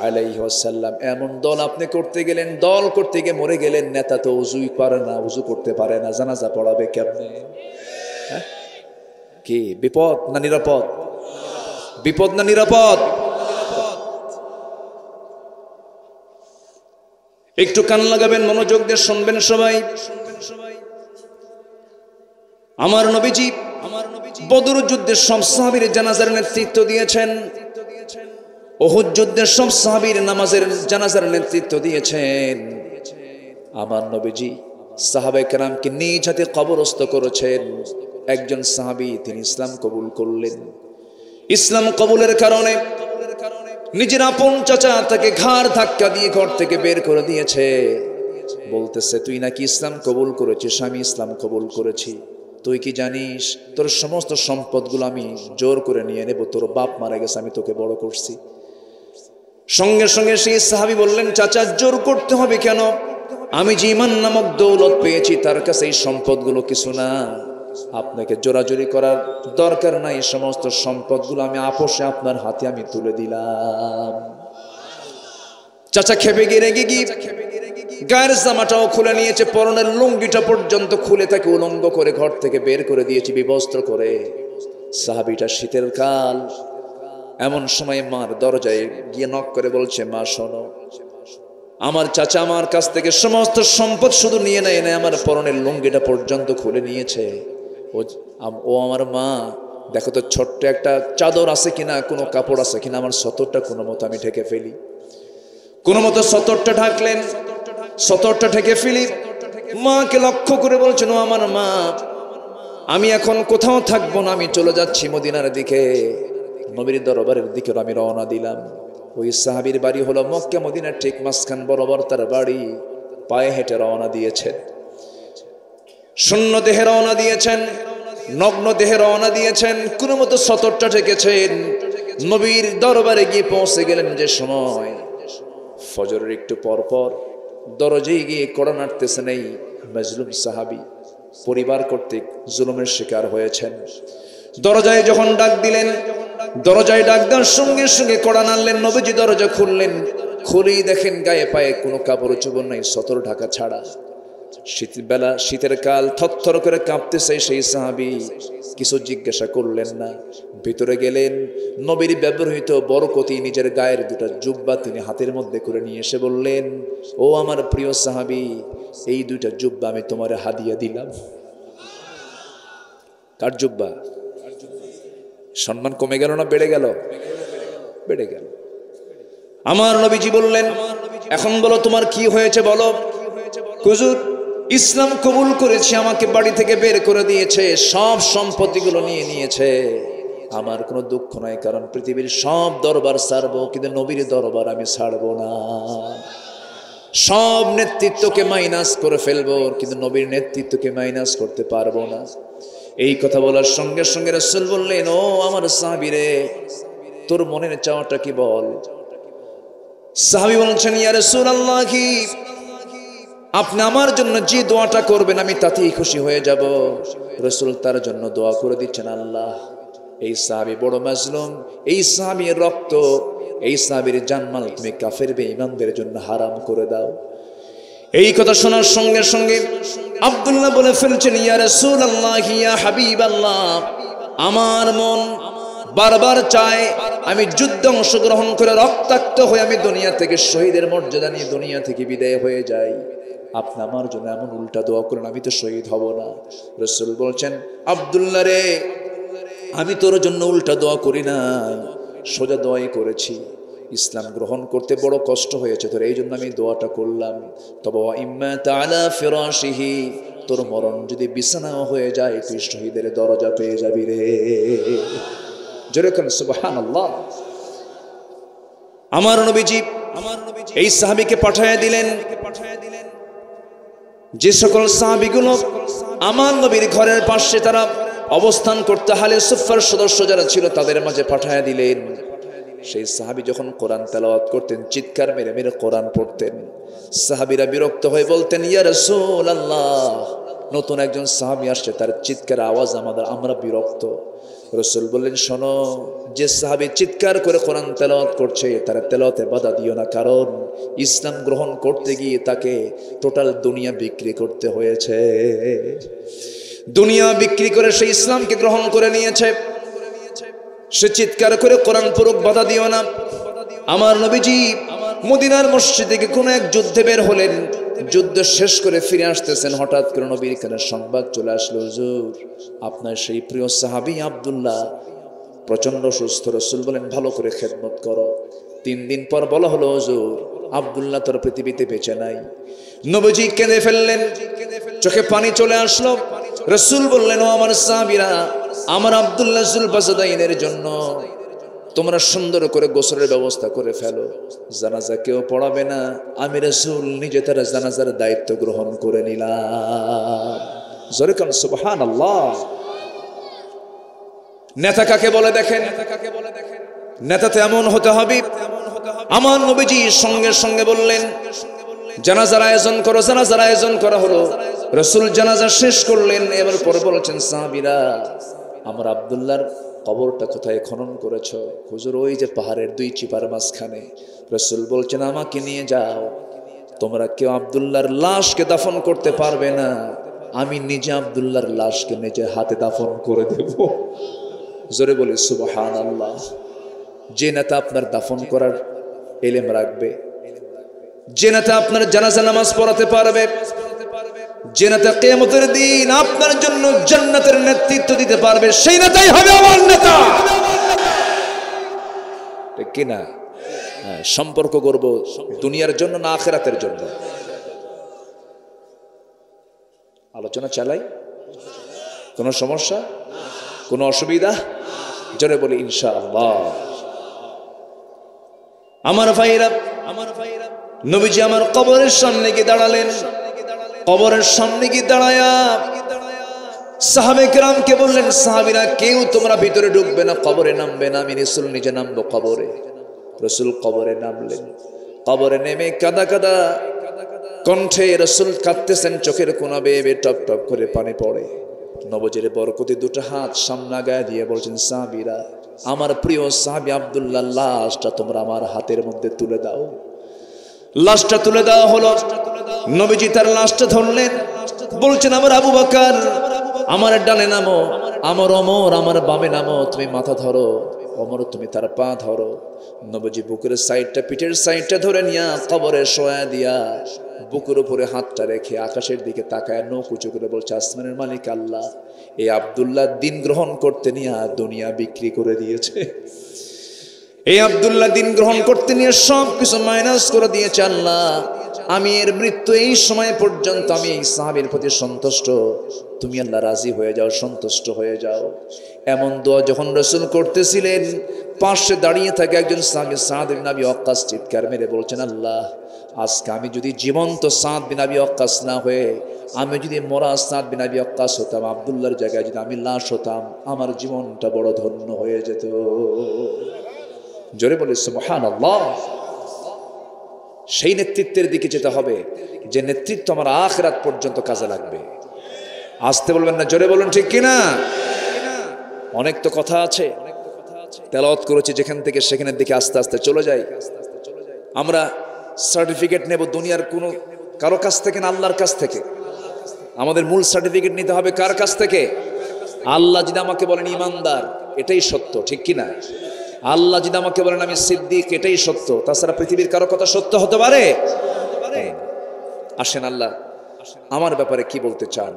আলাইহি ওয়াসাল্লাম। এমন দল আপনি করতে গেলেন, দল করতে গিয়ে মরে গেলেন। নেতা তো উজুই পারে না, উজু করতে পারে না, জানাজা পড়াবে কেমনে? কি বিপদ না নিরাপদ? বিপদ না নিরাপদ? একটু কান লাগাবেন, মনোযোগ দিয়ে শুনবেন সবাই। আমার নবীজি বদর যুদ্ধের সব সাহাবীর জানাজার নেতৃত্ব দিয়েছেন, উহুদ যুদ্ধের সব সাহাবীর জানাজার নেতৃত্ব দিয়েছেন। আমার নবীজি সাহাবায়ে কেরামকে নিজ হাতে কবরস্থ করেছেন। একজন সাহাবী তিনি ইসলাম কবুল করলেন। ইসলাম কবুলের কারণে নিজের আপন চাচা তাকে ঘাড় ধাক্কা দিয়ে ঘর থেকে বের করে দিয়েছে। বলতেছে, তুই নাকি ইসলাম কবুল করেছিস? আমি ইসলাম কবুল করেছি। তুই কি জানিস তোর সমস্ত সম্পদগুলো আমি জোর করে নিয়ে নেব? তোর বাপ মারা গেছে, আমি তোকে বড় করছি। সঙ্গে সঙ্গে সেই সাহাবী বললেন, চাচা জোর করতে হবে কেন? আমি যে ঈমান নামক দৌলত পেয়েছি, তার কাছে এই সম্পদগুলো কিছু না। আপনাকে জোরাজুরি করার দরকার নাই, সমস্ত সম্পদগুলো আমি আপোষে আপনার হাতে আমি তুলে দিলাম। চাচা খেপে গিয়ে রেগে গিয়ে গায়ের জামাটাও খুলে নিয়েছে, পরনের লুঙ্গিটা পর্যন্ত খুলে তাকে উলঙ্গ করে ঘর থেকে বের করে দিয়েছে, বিবস্ত্র করে। সাহাবীটা শীতের কাল, এমন সময় মার দরজায় গিয়ে নক করে বলছে, মা শোনো, আমার চাচা আমার কাছ থেকে সমস্ত সম্পদ শুধু নিয়ে নেয় না, আমার পরনের লুঙ্গিটা পর্যন্ত খুলে নিয়েছে। ও আমার মা, দেখো তো ছোট্ট একটা চাদর আছে কিনা, কোনো কাপড় আছে কিনা, আমার সতরটা কোনো মতো আমি ঢেকে ফেলি। কোনো মতো সতরটা ঢাকলেন, সতরটা ঢেকে ফেলি। মাকে লক্ষ্য করে বলছেন, ও আমার মা, আমি এখন কোথাও থাকবো না, আমি চলে যাচ্ছি মদিনার দিকে, নবীর দরবারের দিকে আমি রওনা দিলাম। ওই সাহাবীর বাড়ি হলো মক্কা মদিনার ঠিক মাঝখান বরাবর তার বাড়ি। পায়ে হেঁটে রওনা দিয়েছেন, শূন্য দেহে রওনা দিয়েছেন, নগ্ন দেহে রওনা দিয়েছেন, কোনো মতো সতরটা ঢেকেছেন। নবীর দরবারে গিয়ে পৌঁছে গেলেন যে সময়, ফজরের একটু পর পর দরজায় গিয়ে কড়া নাড়তেছেন এই মজলুম সাহাবী, পরিবার কর্তৃক জুলুমের শিকার হয়েছেন। দরজায় যখন ডাক দিলেন, দরজায় ডাক দেওয়ার সঙ্গে সঙ্গে কড়া নাড়লেন। নবীজি দরজা খুললেন, খুলেই দেখেন গায়ে পায়ে কোনো কাপড় চোপড় নাই, সতর ঢাকা ছাড়া। শীতবেলা, শীতের কাল, থরথর করে কাঁপতেছে সেই সাহাবী। কিছু জিজ্ঞাসা করলেন না, ভিতরে গেলেন। নবীর ব্যবহৃত বরকতি নিজের গায়ের দুটা জুব্বা তিনি হাতের মধ্যে করে নিয়ে এসে বললেন, ও আমার প্রিয় সাহাবী, এই দুইটা জুব্বা আমি তোমার হাদিয়া দিলাম। কার জুব্বা? সম্মান কমে গেল না বেড়ে গেল? বেড়ে গেল। আমার নবীজি বললেন, এখন বলো তোমার কি হয়েছে বলো। হুজুর, ইসলাম কবুল করেছি, আমাকে বাড়ি থেকে বের করে দিয়েছে, সব সম্পত্তিগুলো নিয়ে নিয়েছে, আমার কোনো দুঃখ নাই, কারণ পৃথিবীর সব দরবার ছাড়বো, কিন্তু নবীর দরবার আমি ছাড়বো না। সব নেতৃত্বকে মাইনাস করে ফেলবো, কিন্তু নবীর নেতৃত্বকে মাইনাস করতে পারবো না। এই কথা বলার সঙ্গে সঙ্গে রাসূল বললেন, ও আমার সাহাবী রে, তোর মনের চাওয়াটা কি বল। সাহাবী বলছেন, ইয়া রাসূলুল্লাহ, আপনি আমার জন্য যে দোয়াটা করবেন আমি তাতেই খুশি হয়ে যাব। রাসূল তার জন্য দোয়া করে দিচ্ছেন, আল্লাহ এই সাহাবী বড় মাজলুম, এই সাহাবীর রক্ত, এই সাহাবীর জানমাল তুমি কাফের বেঈমানদের জন্য হারাম করে দাও। এই কথা শোনার সঙ্গে সঙ্গে আব্দুল্লাহ বলে ফেলছেন, ইয়া রাসূলুল্লাহ, ইয়া হাবিবাল্লাহ, আমার মন বারবার চায় আমি যুদ্ধে অংশগ্রহণ করে রক্তাক্ত হয়ে আমি দুনিয়া থেকে শহীদের মর্যাদা নিয়ে দুনিয়া থেকে বিদায় হয়ে যাই। আপনি আমার জন্য এমন উল্টা দোয়া করেন, আমি তো শহীদ হব না। রাসূল বলছেন, আব্দুল্লাহ রে, আমি তোর জন্য উল্টা দোয়া করি না, সোজা দোয়াই করেছি। ইসলাম গ্রহণ করতে বড় কষ্ট হয়েছে তোর, এই জন্য আমি দোয়াটা করলাম। তবে ইম্মা তাআলা ফিরাশিহি, তোর মরণ যদি বিছানাও হয়ে যায় তুই শহীদের দরজা পেয়ে যাবি রে। জোরে কোন সুবহানাল্লাহ। আমার নবীজি এই সাহাবীকে পাঠিয়ে দিলেন। যে সকল সাহাবীগুলো আমার নবীর ঘরের পাশে তারা অবস্থান করতে, হালে সুফার সদস্য যারা ছিল তাদের মাঝে পাঠিয়ে দিলেন। সেই সাহাবী যখন কোরআন তেলাওয়াত করতেন, চিৎকার মেরে মেরে কোরআন পড়তেন। সাহাবীরা বিরক্ত হয়ে বলতেন, ইয়া রাসূলুল্লাহ, নতুন একজন সাহাবী আসছে, তার চিৎকার আওয়াজ আমরা বিরক্ত। রাসূল বললেন, শোনো, যে সাহাবী চিৎকার করে কোরআন তেলাওয়াত করছে তার তেলাওয়াতে বাধা দিও না, কারণ ইসলাম গ্রহণ করতে গিয়ে তাকে টোটাল দুনিয়া বিক্রি করতে হয়েছে। দুনিয়া বিক্রি করে সে ইসলামকে গ্রহণ করে নিয়েছে। সে চিৎকার করে কোরআন পড়ুক, বাধা দিও না। আমার নবীজি মদিনার মসজিদ থেকে কোন এক যুদ্ধে বের হলেন, যুদ্ধ শেষ করে ফিরে আসতেছেন, হঠাৎ করে নবীর কানে সংবাদ চলে আসলো, হুজুর আপনার সেই প্রিয় সাহাবী আব্দুল্লাহ প্রচন্ড সুস্থ। রাসূল বলেন, ভালো করে খেদমত করো। 3 দিন পর বলা হলো, হুজুর আব্দুল্লাহ তোর পৃথিবীতে বেঁচে নাই। নবীজি কেঁদে ফেললেন, চোখে পানি চলে আসলো। রাসূল বললেন, ও আমার সাহাবীরা, আমার আব্দুল্লাহ জুলবাসাদাইনের জন্য তোমরা সুন্দর করে গোসলের ব্যবস্থা করে ফেলো। জানাজা কেউ পড়াবে না, আমি রাসূল নিজে তার জানাজার দায়িত্ব গ্রহণ করে নিলাম। জোরে কান সুবহানাল্লাহ। নেতা কাকে বলে দেখেন, নেতা তো এমন হতে হবে। আমার নবীজি সঙ্গে সঙ্গে বললেন, জানাজার আয়োজন করো। জানাজার আয়োজন করা হলো। রাসূল জানাজা শেষ করলেন। এবার পরে বলছেন, সাহাবীরা, আমার আব্দুল্লাহর কবরটা কোথায় খনন করেছো? হুজুর ওই যে পাহাড়ের 2 চিপার মাঝখানে। রাসূল বলছেন, আমাকে নিয়ে যাও। তোমরা কেউ আব্দুল্লাহর লাশকে দাফন করতে পারবে না, আমি নিজে আব্দুল্লাহর লাশকে নিজে হাতে দাফন করে দেব। জোরে বলি সুবহানাল্লাহ। যে নেতা আপনার দাফন করার ইলম রাখবে, যে নেতা আপনার জানাজা নামাজ পড়াতে পারবে, যে নেতা কিয়ামতের দিন আপনার জন্য জান্নাতের নেতৃত্ব দিতে পারবে, সেই নেতাই হবে আমার নেতা। ঠিক কি না? সম্পর্ক করব দুনিয়ার জন্য না আখিরাতের জন্য? আলোচনা চালাই। কোনো সমস্যা, কোনো অসুবিধা? জোরে বলি ইনশাআল্লাহ। আমার ভাইরা, নবীজি আমার কবরের সামনে গিয়ে দাঁড়ালেন। কবরের সামনে গিয়ে দাঁড়ায়া সাহাবে কেরামকে বললেন, সাহাবীরা কেউ তোমরা ভিতরে ঢুকবে না, কবরে নামবে না, আমি রাসূল নিজে নামবো কবরে। রাসূল কবরে নামলেন। কবরে নেমে কাদা কাদা কণ্ঠে রাসূল কাঁদতেছেন, চোখের কোনা বেয়ে বেয়ে টপ টপ করে পানি পড়ে। নবজির বরকতি 2টা হাত সামনে গায়ে দিয়ে বলছেন, সাহাবীরা, আমার প্রিয় সাহাবী আব্দুল্লাহ লাশটা তোমরা আমার হাতের মধ্যে তুলে দাও। লাশটা তুলে দেওয়া হলো। নবীজি তার লাশটা ধরলেন, বলছেন, আমার আবু বকর আমার ডানে নামো, আমার ওমর আমার বামে নামো, তুমি মাথা ধরো, ওমর তুমি তার পা ধরো। নবীজি বুকের সাইডটা, পিঠের সাইডটা ধরে নিয়া কবরে শোয়া দিয়া বুকের উপরে হাতটা রেখে আকাশের দিকে তাকায় নখ উঁচু করে বলছে, আসমানের মালিক আল্লাহ, এই আব্দুল্লাহ দিন গ্রহণ করতে নিয়ে দুনিয়া বিক্রি করে দিয়েছে। এই আব্দুল্লাহ দিন গ্রহণ করতে নিয়ে সব কিছু মাইনাস করে দিয়েছে আল্লাহ। আমি এর মৃত্যু এই সময় পর্যন্ত আমি এই সাহাবীর প্রতি সন্তুষ্ট, তুমি আল্লাহ রাজি হয়ে যাও, সন্তুষ্ট হয়ে যাও। এমন দোয়া যখন রাসূল করতেছিলেন, পাশে দাঁড়িয়ে থাকে একজন সাহাবী সাদ বিন আবি ওয়াক্কাস চিৎকার মেরে বলছেন, আল্লাহ আজকে আমি যদি জীবন্ত সাদ বিন আবি ওয়াক্কাস না হয়ে আমি যদি মরা সাদ বিন আবি ওয়াক্কাস হতাম, আব্দুল্লাহর জায়গায় যদি আমি লাশ হতাম, আমার জীবনটা বড় ধন্য হয়ে যেত। জোরে বলে সুবহানাল্লাহ। সেই নেতৃত্বের দিকে যেতে হবে যে নেতৃত্ব আমার আখিরাত পর্যন্ত কাজে লাগবে। আসতে বলবেন না, জোরে বলুন ঠিক কিনা? অনেক তো কথা আছে, তেলাওয়াত করেছি যেখান থেকে সেখানের দিকে আস্তে আস্তে চলে যাই। আমরা সার্টিফিকেট নেব দুনিয়ার কোনো কারো কাছ থেকে না, আল্লাহর কাছ থেকে। আমাদের মূল সার্টিফিকেট নিতে হবে কার কাছ থেকে? আল্লাহ যদি আমাকে বলেন ইমানদার, এটাই সত্য, ঠিক কিনা? আল্লাহ যদি আমাকে বলেন আমি সিদ্দিক, এটাই সত্য। তাছাড়া পৃথিবীর কারো কথা সত্য হতে পারে? আসেন আল্লাহ আমার ব্যাপারে কি বলতে চান।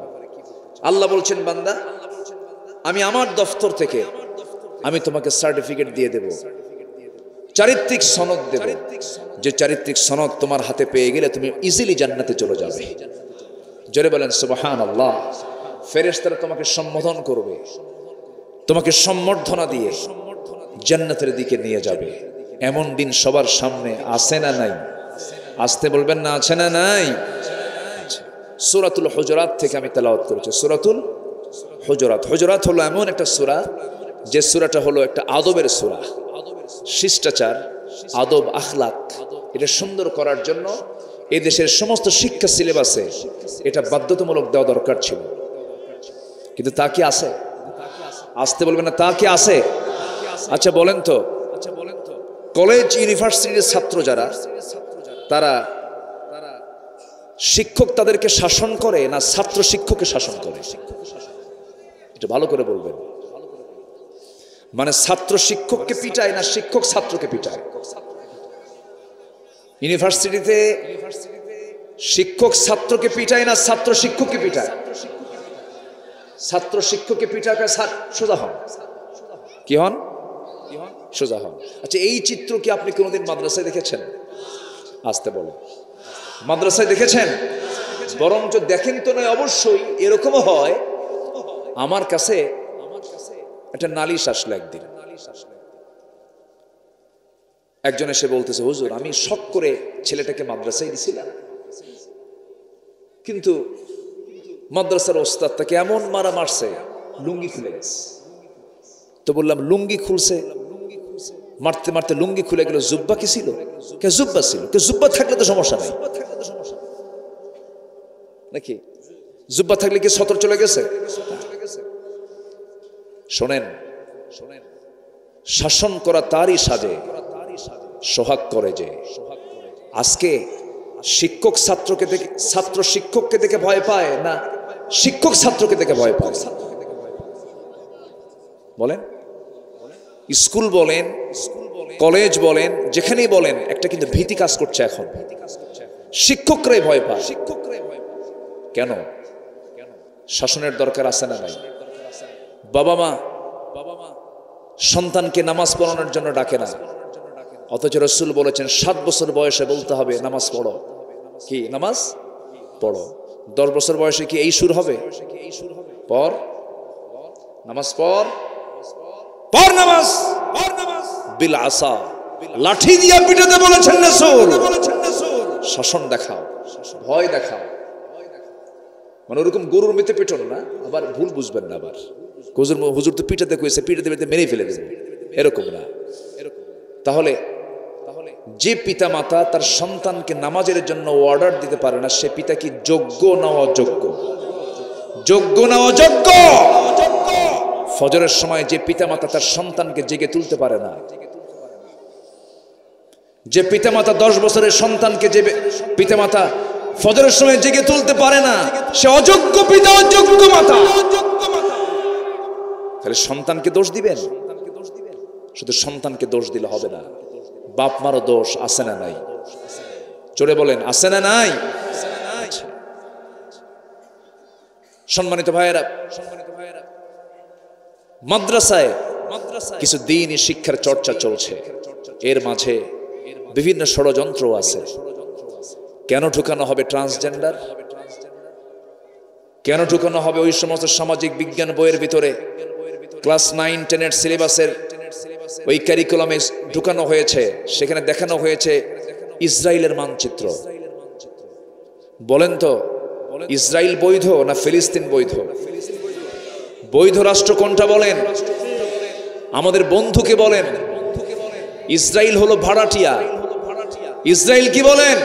আল্লাহ বলছেন, বান্দা আমি আমার দফতর থেকে আমি তোমাকে সার্টিফিকেট দিয়ে দেব, চারিত্রিক সনদ দেব, যে চারিত্রিক সনদ তোমার হাতে পেয়ে গেলে তুমি ইজিলি জান্নাতে চলে যাবে। জোরে বলেন সুবহানাল্লাহ। ফেরেশতারা তোমাকে সম্বোধন করবে, তোমাকে সম্বর্ধনা দিয়ে জান্নাতের দিকে নিয়ে যাবে। এমন দিন সবার সামনে আছে না নাই? আসতে বলবেন না, আছে না নাই? সূরাতুল হুজুরাত থেকে আমি তেলাওয়াত করেছি। সূরাতুল হুজুরাত। হুজুরাত হলো এমন একটা সূরা যে সূরাটা হলো একটা আদবের সূরা। শিষ্টাচার, আদব, আখলাক এটা সুন্দর করার জন্য এই দেশের সমস্ত শিক্ষা সিলেবাসে এটা বাধ্যতামূলক দেওয়া দরকার ছিল, কিন্তু তা কি আছে? আসতে বলবেন না, তা কি আছে? আচ্ছা বলেন তো, কলেজ ইউনিভার্সিটির ছাত্র যারা, তারা শিক্ষক তাদেরকে শাসন করে না ছাত্র শিক্ষককে শাসন করে? এটা ভালো করে বলবেন। মানে ছাত্র শিক্ষককে পিটায় না শিক্ষক ছাত্রকে পিটায়? ইউনিভার্সিটিতে শিক্ষক ছাত্রকে পিটায় না ছাত্র শিক্ষককে পিটায়? ছাত্র শিক্ষককে পিটায়, সোজা হন। কি হন? সোজা হন। আচ্ছা এই চিত্র কি আপনি কোনোদিন মাদ্রাসায় দেখেছেন? আসতে বলো, মাদ্রাসায় দেখেছেন? বরঞ্চ দেখেন তো নয়, অবশ্যই এরকমও হয়। আমার কাছে একটা নালিশ আসলো একদিন। একজন এসে বলতেছে, হুজুর আমি শখ করে ছেলেটাকে মাদ্রাসায় দিছিলাম, কিন্তু মাদ্রাসার ওস্তাদ তাকে এমন মারা মারছে লুঙ্গি খুলে গেছে। তো বললাম লুঙ্গি খুলছে, মারতে মারতে লুঙ্গি খুলে গেল, জুব্বা কি ছিল? কে জুব্বা ছিল? কে জুব্বা থাকলে তো সমস্যা নাই নাকি? জুব্বা থাকলে কি সতর চলে গেছে? শোনেন, শাসন করা তারই সাজে, সোহাগ করে যে। আজকে শিক্ষক ছাত্রকে দেখে, ছাত্র শিক্ষককে দেখে ভয় পায় না শিক্ষক ছাত্রকে দেখে ভয় পায়? বলেন, স্কুল বলেন, কলেজ বলেন, যেখানেই বলেন, একটা কিন্তু ভীতি কাজ করছে এখন। শিক্ষকরাই ভয় পায়। কেন? শাসনের দরকার আছে না নাই? বাবা মা সন্তানকে নামাজ পড়ানোর জন্য ডাকে না, অথচ রাসূল বলেছেন 7 বছর বয়সে বলতে হবে নামাজ পড়ো। কি নামাজ পড়ো? 10 বছর বয়সে কি এই সুর হবে? পর নামাজ, পর পর নামাজ, বিল আসা, লাঠি দিয়া পিটাতে বলেছেন রাসূল। শাসন দেখাও, ভয় দেখাও। মানে ওরকম গরুর মেতে পিটন না, আবার ভুল বুঝবেন না। আবার হুজুর তো পিটাতে কইছে, পিটাতে পিটাতে মেরে ফেলে দেবে, এরকম না। তাহলে যে পিতা মাতা তার সন্তানকে নামাজের জন্য অর্ডার দিতে পারে না, সে পিতা কি যোগ্য না অযোগ্য? যোগ্য না অযোগ্য? ফজরের সময় যে পিতা মাতা তার সন্তানকে জেগে তুলতে পারে না, যে পিতা মাতা 10 বছরের সন্তানকে, যে পিতা মাতা ফজরের সময় জেগে তুলতে পারে না, সে অযোগ্য পিতা, অযোগ্য মাতা। তাহলে সন্তানকে দোষ দিবেন? শুধু সন্তানকে দোষ দিলে হবে না, বাপ মারও দোষ আছে না নাই? জোরে বলেন, আছে না নাই? সম্মানিত ভাইয়েরা, মাদ্রাসায় কিছু দ্বীনি শিক্ষার চর্চা চলছে। এর মাঝে বিভিন্ন ষড়যন্ত্র আছে। কেন ঢুকানো হবে ট্রান্সজেন্ডার? কেন ঢুকানো হবে ওই সমস্ত সামাজিক বিজ্ঞান বইয়ের ভিতরে? ক্লাস 9-10 সিলেবাসের ওই ক্যারিকুলামে ঢুকানো হয়েছে, সেখানে দেখানো হয়েছে ইসরায়েলের মানচিত্র। বলেন তো, ইসরায়েল বৈধ না ফিলিস্তিন বৈধ? বৈধ রাষ্ট্র কোনটা বলেন? আমাদের বন্ধুকে বলেন। ইসরায়েল হলো ভাড়াটিয়া। ইসরায়েল কি বলেন?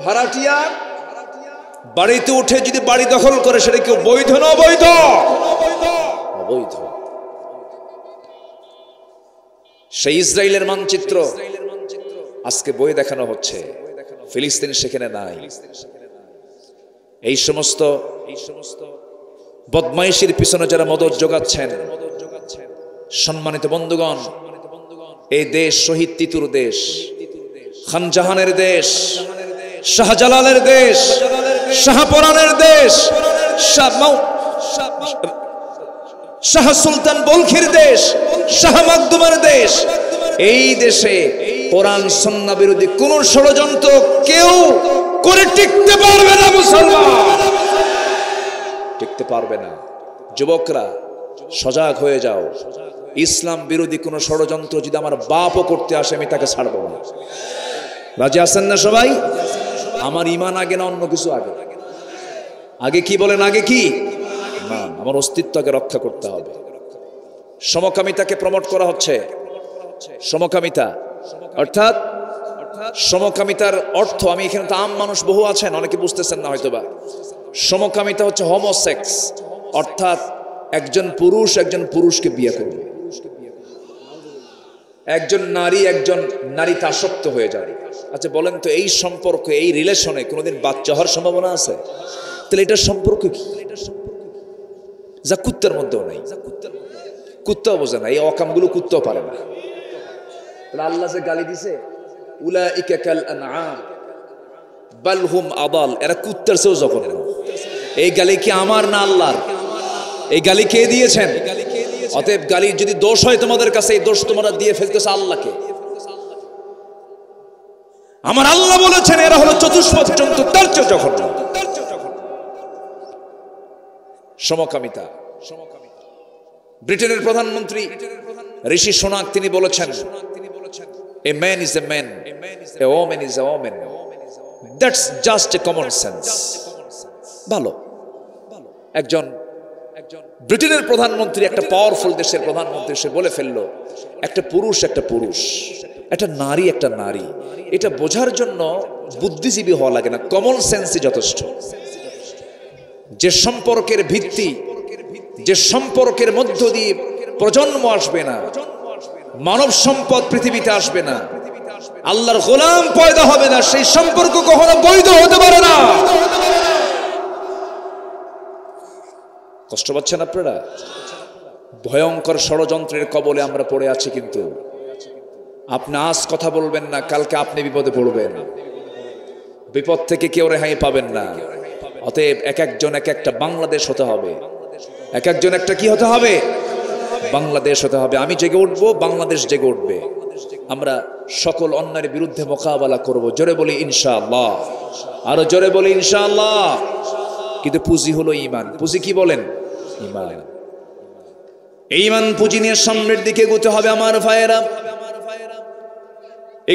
ভাড়াটিয়া। বাড়িতে উঠে যদি বাড়ি দখল করে সেটা কি বৈধ না অবৈধ? অবৈধ। সেই ইসরায়েলের মানচিত্র আজকে বই দেখানো হচ্ছে, ফিলিস্তিন সেখানে নাই। এই সমস্ত বদমাইশির পিছনে যারা মদত যোগাচ্ছেন, সম্মানিত বন্ধুগণ, এই দেশ শহীদ তিতুর দেশ, খানজাহানের দেশ, শাহজালালের দেশ, শাহপরানের দেশ, শাহ সুলতান বলখির দেশ, শাহ মাকদুমের দেশ। এই দেশে কোরআন সুন্নাহ বিরোধী কোন ষড়যন্ত্র কেউ করে টিকতে পারবে না। মুসলমান টিকতে পারবে না। যুবকরা সজাগ হয়ে যাও। ইসলাম বিরোধী কোন ষড়যন্ত্র যদি আমার বাপও করতে আসে, আমি তাকে ছাড়বো না। রাজি আছেন না সবাই? আমার ঈমান আগে না অন্য কিছু আগে? আগে কি বলেন? আগে কি? না, আমার অস্তিত্বকে রক্ষা করতে হবে। সমকামিতাকে প্রমোট করা হচ্ছে। সমকামিতা অর্থাৎ সমকামিতার অর্থ, আমি এখানে তো আম মানুষ বহু আছেন, অনেকে বুঝতেছেন না হয়তোবা। সমকামিতা হচ্ছে হোমোসেক্স, অর্থাৎ একজন পুরুষ একজন পুরুষকে বিয়ে করবে, একজন নারীতে আসক্ত হয়ে যাবে। আচ্ছা বলেন তো, এই সম্পর্ক, এই রিলেশনে কোনোদিন বাচ্চা হওয়ার সম্ভাবনা আছে? তাহলে এটার সম্পর্ক কি? যা কুত্তার মধ্যেও নাই। কুত্তাও বোঝে না, এই অকামগুলো কুত্তাও পারে না। তাহলে আল্লাহ যে গালি দিছে, উলাইকা কাল আনআম বাল হুম আদাল, এরা কুত্তার চেয়েও জঘন্য। এই গালি কি আমার না আল্লাহর? এই গালি কে দিয়েছেন? অতএব গালি যদি দোষ হয় তোমাদের কাছে, এই দোষ তোমরা দিয়ে ফেলতেছে আল্লাহকে। আমার আল্লাহ বলেছেন এরা হলো চতুষ্পদ জন্তু, তার চেয়ে জঘন্য। সমকামিতা। ব্রিটেনের প্রধানমন্ত্রী ঋষি সোনাক তিনি বলেছেন, a man is a man, a woman is a woman, that's just a common sense। ভালো। একজন ব্রিটেনের প্রধানমন্ত্রী, একটা পাওয়ারফুল দেশের প্রধানমন্ত্রী, সে বলে ফেললো একটা পুরুষ একটা পুরুষ, একটা নারী একটা নারী। এটা বোঝার জন্য বুদ্ধিজীবী হওয়া লাগে না, কমন সেন্সই যথেষ্ট। যে সম্পর্কের ভিত্তি, যে সম্পর্কের মধ্য দিয়ে প্রজন্ম আসবে না, মানব সম্পদ পৃথিবীতে আসবে না, আল্লাহর গোলাম পয়দা হবে না, সেই সম্পর্ক কখনো বৈধ হতে পারে না। কষ্ট পাচ্ছেন আপনারা? ভয়ঙ্কর ষড়যন্ত্রের কবলে আমরা পড়ে আছি। কিন্তু আপনি আজ কথা বলবেন না, কালকে আপনি বিপদে পড়বেন। বিপদ থেকে কেউ রেহাই পাবেন না। অতএব এক একজন এক একটা বাংলাদেশ হতে হবে। এক একজন একটা কি হতে হবে? বাংলাদেশ হতে হবে। আমি জেগে উঠবো, বাংলাদেশ জেগে উঠবে। আমরা সকল অন্যায়ের বিরুদ্ধে মোকাবেলা করব। জোরে বলি ইনশাআল্লাহ, আরো জোরে বলি ইনশাআল্লাহ। কিন্তু পুঁজি হলো ঈমান। পুঁজি কি বলেন? ঈমান। এই ঈমান পুঁজি নিয়ে সামনের দিকে এগোতে হবে আমার ভাইয়েরা।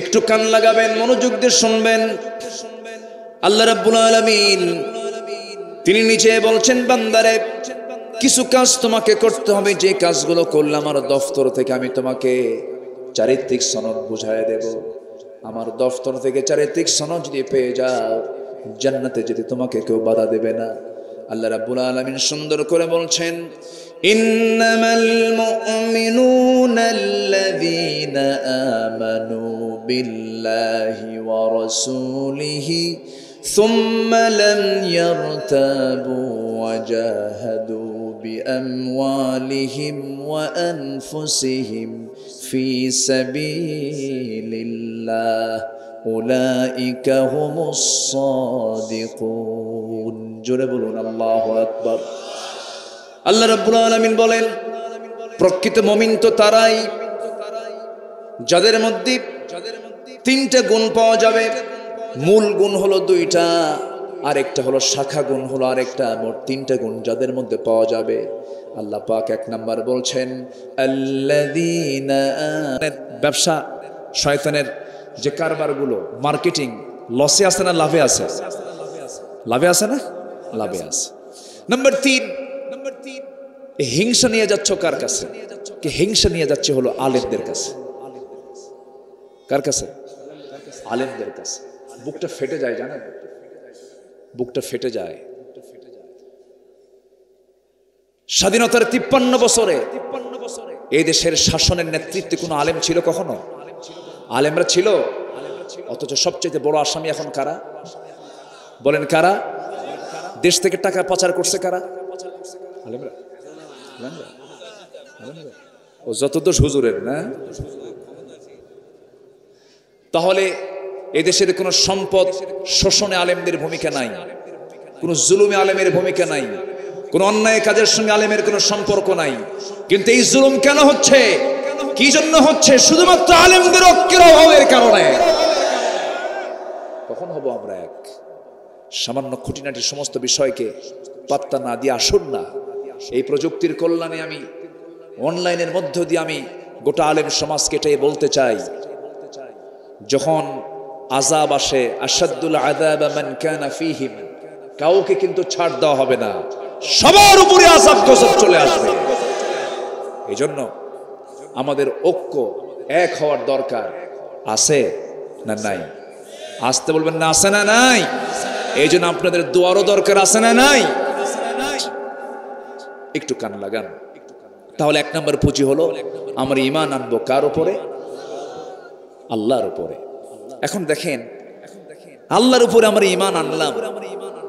একটু কান লাগাবেন, মনোযোগ দিয়ে শুনবেন। আল্লাহ রাব্বুল আলামিন তিনি নিজে বলছেন, বান্দারে কিছু কাজ তোমাকে করতে হবে, যে কাজগুলো করলে আমার দফতর থেকে আমি তোমাকে চারিত্রিক সনদ বুঝায় দেব। আমার দফতর থেকে চারিত্রিক সনদ যদি পেয়ে যাও, জান্নাতে যেতে তোমাকে কেউ বাধা দেবে না। আল্লাহ রাব্বুল আলামিন সুন্দর করে বলছেন, ইন্নামাল মুমিনুনা আল্লাযীনা আমানু বিল্লাহি ওয়া রাসূলিহি সুম্মা লাম ইয়ারতাবু ওয়া জাহাদু বিআমওয়ালিহিম ওয়া আনফুসিহিম ফি সাবিলিল্লাহ উলাইকা হুমুস সাদিকুন। জোরে বলুন আল্লাহু আকবার। আল্লাহ রাব্বুল আলামিন বলেন, প্রকৃত মুমিন তো তারাই যাদের মধ্যে তিনটা গুণ পাওয়া যাবে, মূল গুণ হলো দুইটা, আরেকটা হলো শাখা গুণ হলো আরেকটা, মোট তিনটা গুণ যাদের মধ্যে পাওয়া যাবে। আল্লাহ পাক এক নাম্বার বলছেন আল্লাযীনা, ব্যবসা শয়তানের যে কারবারগুলো, মার্কেটিং লসে আছে না লাভে আছে? লাভে আছে না? লাভে আছে। নাম্বার 3, হিংসা নিয়ে যাচ্ছ কার কাছে? কি হিংসা নিয়ে যাচ্ছে হলো আলেমদের কাছে। কার কাছে? আলেমদের কাছে। বুকটা ফেটে যায়, জানেন? বুকটা ফেটে যায়। স্বাধীনতার 53 বছরে এই দেশের শাসনের নেতৃত্বে কোনো আলেম ছিল কখনো? আলেমরা ছিল? অথচ সবচেয়ে বড় আসামি এখন কারা? বলেন কারা? দেশ থেকে টাকা পাচার করছে কারা? আলেমরা। ও যত দোষ হুজুরের না। তাহলে এদেশের কোনো সম্পদ শোষণে আলেমদের ভূমিকা নাই, কোনো জুলুমে আলেমের ভূমিকা নাই, কোনো অন্যায় কাজের সঙ্গে আলেমের কোনো সম্পর্ক নাই। কিন্তু এই জুলুম কেন হচ্ছে? কি জন্য হচ্ছে? শুধুমাত্র আলেমদের ঐক্যের অভাবের কারণে। কখন হব আমরা এক? সামান্য খুঁটিনাটি সমস্ত বিষয়কে পাত্তা না দিয়ে আসুন না, এই প্রযুক্তির কল্যাণে আমি অনলাইনের মধ্য দিয়ে আমি গোটা আলেম সমাজকে এটাই বলতে চাই, যখন আযাব আসে, আশাদ্দুল আযাব মান কানা ফীহিম, কাউকে কিন্তু ছাড় দেওয়া হবে না, সবার উপরে আযাব গজব চলে আসবে। এই জন্য আমাদের ঐক্য এক হওয়ার দরকার আছে না নাই? আসতে বলবেন না, আছে না নাই? এই জন্য আপনাদের দোয়ারও দরকার আছে না নাই? একটু কান লাগান। তাহলে 1 নম্বর পুঁজি হলো আমার ঈমান আনবো কার উপরে? আল্লাহর উপরে। এখন দেখেন, আল্লাহর উপরে আমরা ঈমান আনলাম,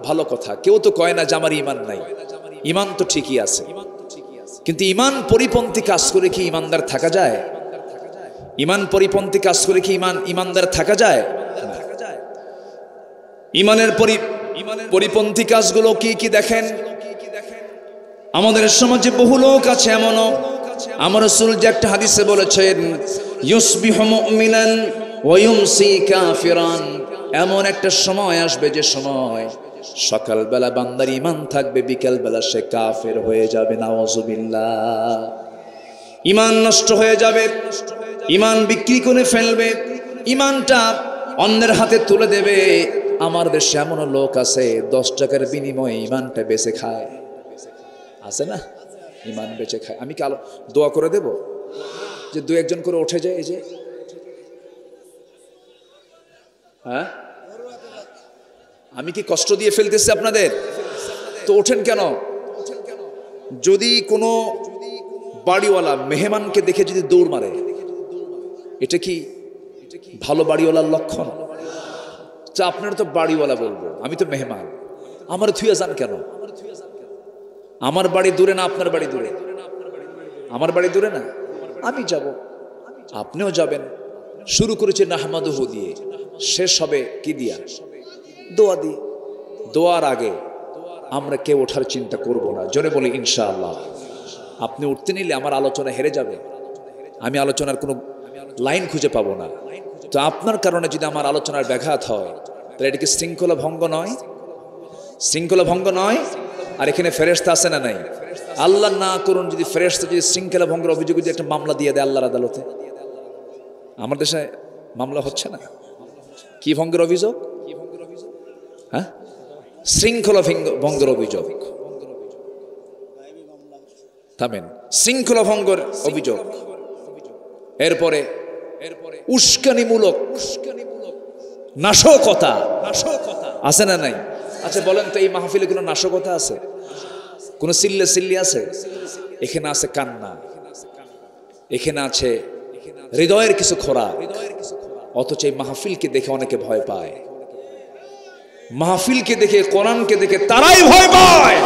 ভালো কথা। কেউ তো কয় না যে আমার ঈমান নাই, ঈমান তো ঠিকই আছে। কিন্তু ঈমান পরিপন্থী কাজ করে কি ঈমানদার থাকা যায়? ঈমান পরিপন্থী কাজ করে কি ঈমানদার থাকা যায়? ঈমানের পরিপন্থী কাজগুলো কি কি দেখেন? আমাদের সমাজে বহু লোক আছে এমনও, আমার রাসূল যে একটা হাদিসে বলেছেন ইউসবিহু মুমিনান ওয়া ইউমসি কাফিরান, এমন একটা সময় আসবে যে সময় সকালবেলা বান্দার ঈমান থাকবে, বিকেলবেলা সে কাফের হয়ে যাবে। নাউযুবিল্লাহ। ঈমান নষ্ট হয়ে যাবে, ঈমান বিক্রি করে ফেলবে, ঈমানটা অন্যের হাতে তুলে দেবে। আমার দেশে এমন লোক আছে 10 টাকার বিনিময়ে ঈমানটা বেচে খায়, আছে না? ঈমান বেচে খায়। আমি কি দোয়া করে দেব যে 2-1 জন করে উঠে যায়? এই যে হ্যাঁ, আমি কি কষ্ট দিয়ে ফেলতেছি আপনাদের? তো ওঠেন কেন? যদি কোনো বাড়িওয়ালা মেহমানকে দেখে যদি দৌড় মারে, এটা কি ভালো বাড়িওয়ালার লক্ষণ? আপনারা তো বাড়িওয়ালা বলবো, আমি তো মেহমান, আমার থুয়ে যান কেন? আমার বাড়ি দূরে না আপনার বাড়ি দূরে? আমার বাড়ি দূরে না, আমি যাব, আপনিও যাবেন। শুরু করেছে নাহমাদুহু দিয়ে, শেষ হবে কি দিয়া? দোয়া দিয়ে। দোয়ার আগে আমরা কেউ ওঠার চিন্তা করব না। জোরে বলি ইনশাআল্লাহ। আপনি উঠতে নিলে আমার আলোচনা হেরে যাবে, আমি আলোচনার কোনো লাইন খুঁজে পাবো না। তো আপনার কারণে যদি আমার আলোচনার ব্যাঘাত হয়, তাহলে এটা কি শৃঙ্খলা ভঙ্গ নয়? শৃঙ্খলা ভঙ্গ নয়? আর এখানে ফেরেশতা আছে না নাই? আল্লাহ না করুন যদি ফেরেশতা যদি শৃঙ্খলা ভঙ্গের অভিযোগে যদি একটা মামলা দিয়ে দেয় আল্লাহর আদালতে। আমার দেশে মামলা হচ্ছে না, কি ভঙ্গের অভিযোগ? হ্যাঁ, শৃঙ্খলা ভঙ্গের অভিযোগ। থামেন, শৃঙ্খলা ভঙ্গের অভিযোগ। এরপরে উস্কানিমূলক নাশকতা আছে না নাই? আচ্ছা বলেন তো, এই মাহফিলে কোনো নাশকতা আছে? কোনো সিল্লি আছে? এখানে আছে কান্না, এখানে আছে হৃদয়ের কিছু খোরাক। অথচ এই মাহফিলকে দেখে অনেকে ভয় পায়। মাহফিলকে দেখে, কোরআনকে দেখে তারাই ভয় পায়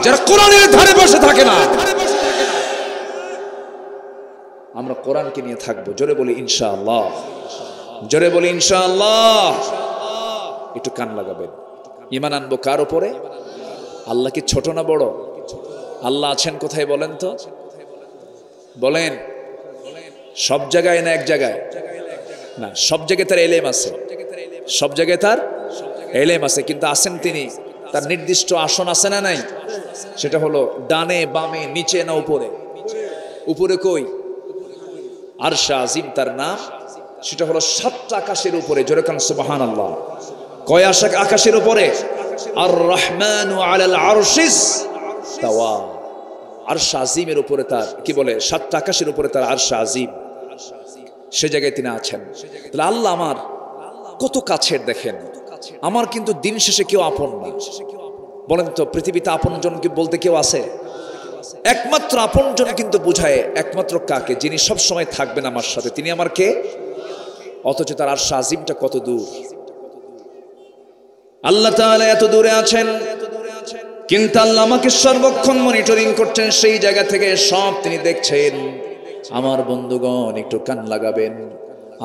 যারা কোরআনের ধারে বসে থাকে না। আমরা কোরআনকে নিয়ে থাকবো। জোরে বলি ইনশাআল্লাহ, জোরে বলি ইনশাআল্লাহ। একটু কান লাগাবেন। ঈমান আনবো কার উপরে? আল্লাহ কি ছোট না বড়? আল্লাহ আছেন কোথায় বলেন তো? বলেন। সব জায়গায় না এক জায়গায়? না, সব জায়গায় তার এলেম আছে, সব জায়গায় তার এলেম আছে, কিন্তু আছেন তিনি, তার নির্দিষ্ট আসন আছে না নাই? সেটা হলো ডানে বামে নিচে না উপরে? উপরে কই? আরশে আজিম তার নাম, সেটা হলো 7টা আকাশের উপরে। জোরে কান সুবহানাল্লাহ। কয় আকাশের উপরে? আর রহমানু আলাল আরশিস তাওয়া। আরশে আজিমের উপরে তার কি বলে? 7টা আকাশের উপরে তার আরশে আজিম, সে জায়গায় তিনি আছেন। তাহলে আল্লাহ আমার কত কাছের দেখেন। আমার কিন্তু দিন শেষে কেউ আপন না। বলেন তো, পৃথিবীতে আপনজন কি বলতে কেউ আছে? একমাত্র আপনজন কিন্তু বুঝায় একমাত্র কাকে? যিনি সব সময় থাকবেন আমার সাথে, তিনি আমার কে? অথচ তার আরশে আজিমটা কত দূর। আল্লাহ তাআলা এত দূরে আছেন, কিন্তু আল্লাহ আমাকে সর্বক্ষণ মনিটরিং করছেন, সেই জায়গা থেকে সব তিনি দেখছেন। আমার বন্ধুগণ একটু কান লাগাবেন,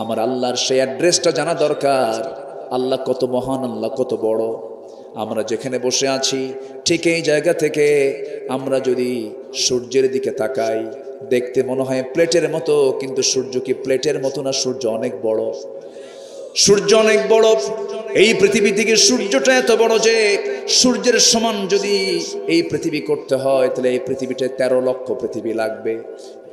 আমার আল্লাহর সেই অ্যাড্রেসটা জানা দরকার। আল্লাহ কত মহান, আল্লাহ কত বড়। আমরা যেখানে বসে আছি ঠিক এই জায়গা থেকে আমরা যদি সূর্যের দিকে তাকাই, দেখতে মনে হয় প্লেটের মতো, কিন্তু সূর্য কি প্লেটের মতো না? সূর্য অনেক বড়, সূর্য অনেক বড়। এই পৃথিবী থেকে সূর্যটা এত বড় যে সূর্যের সমান যদি এই পৃথিবী করতে হয়, তাহলে এই পৃথিবীতে 13 লক্ষ পৃথিবী লাগবে।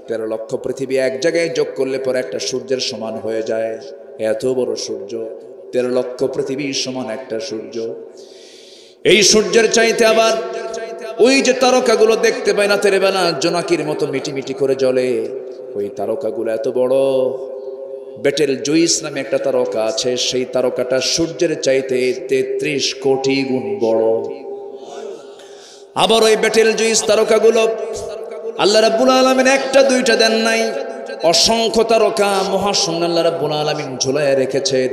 13 লক্ষ পৃথিবী এক জায়গায় যোগ করলে পরে একটা সূর্যের সমান হয়ে যায়। এত বড় সূর্য, 13 লক্ষ পৃথিবীর সমান একটা সূর্য। এই সূর্যের চাইতে আবার ওই যে তারকাগুলো দেখতে পায় না তেরে বেলা জোনাকির মতো মিটিমিটি করে জ্বলে, ওই তারকাগুলো এত বড়। বেটেল জুইস নামে একটা তারকা আছে, সেই তারকাটা সূর্যের চাইতে 33 কোটি গুণ বড়। আবার ওই বেটেল জুইস তারকাগুলো আল্লাহ রাব্বুল আলামিন একটা দুইটা দেন নাই, অসংখ্য তারকা মহাশূন্য আল্লাহ রাব্বুল আলামিন ঝুলায় রেখেছেন,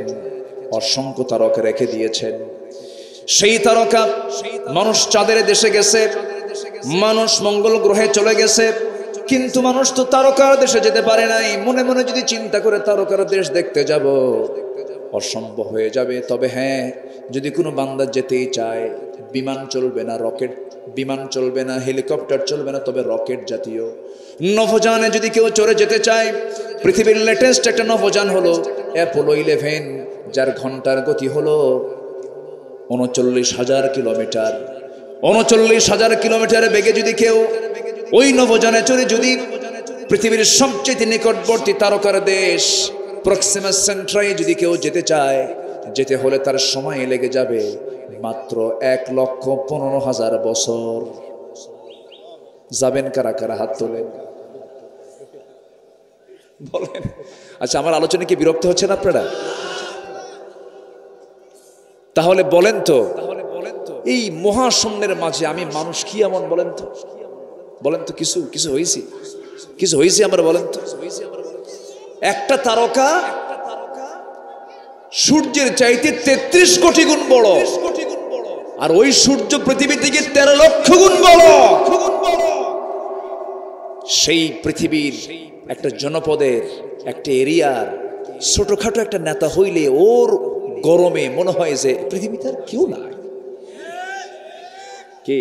অসংখ্য তারকা রেখে দিয়েছেন। সেই তারকা, মানুষ চাঁদের দেশে গেছে, মানুষ মঙ্গল গ্রহে চলে গেছে, কিন্তু মানুষ তো তারকার দেশে যেতে পারে নাই। মনে মনে যদি চিন্তা করে তারকার দেশ দেখতে যাব, অসম্ভব হয়ে যাবে। তবে হ্যাঁ, যদি কোনো বান্দা যেতেই চায়, বিমান চলবে না, রকেট, বিমান চলবে না, হেলিকপ্টার চলবে না, তবে রকেট জাতীয় নভোযানে যদি কেউ চড়ে যেতে চায়, পৃথিবীর লেটেস্ট একটা নভোযান হলো অ্যাপোলো 11, যার ঘন্টার গতি হলো 39,000 কিলোমিটার। 39,000 কিলোমিটার বেগে যদি কেউ ওই নভোযানে চড়ে যদি পৃথিবীর সবচেয়ে নিকটবর্তী তারকার দেশ প্রক্সিমা সেন্ট্রাই যদি কেউ যেতে চায়, যেতে হলে তার সময় লেগে যাবে মাত্র 1,15,000 বছর। যাবেন কারা কারা? হাত তোলেন, বলেন। আচ্ছা, আমার আলোচনা কি বিরক্ত হচ্ছেন আপনারা? তাহলে বলেন তো, এই মহাশূন্যের মাঝে আমি মানুষ কি এমন? বলেন তো, বলেন তো, কিছু হয়েছি? কিছু হয়েছে আমরা? বলেন তো। একটা তারকা সূর্যের চাইতে 33 কোটি গুণ বড়, আর ওই সূর্য পৃথিবী থেকে 13 লক্ষ গুণ বড়। সেই পৃথিবীর একটা জনপদের, একটা এরিয়ার ছোটখাটো একটা নেতা হইলে ওর গরমে মনে হয় যে পৃথিবীতে আর কেউ নাই। কে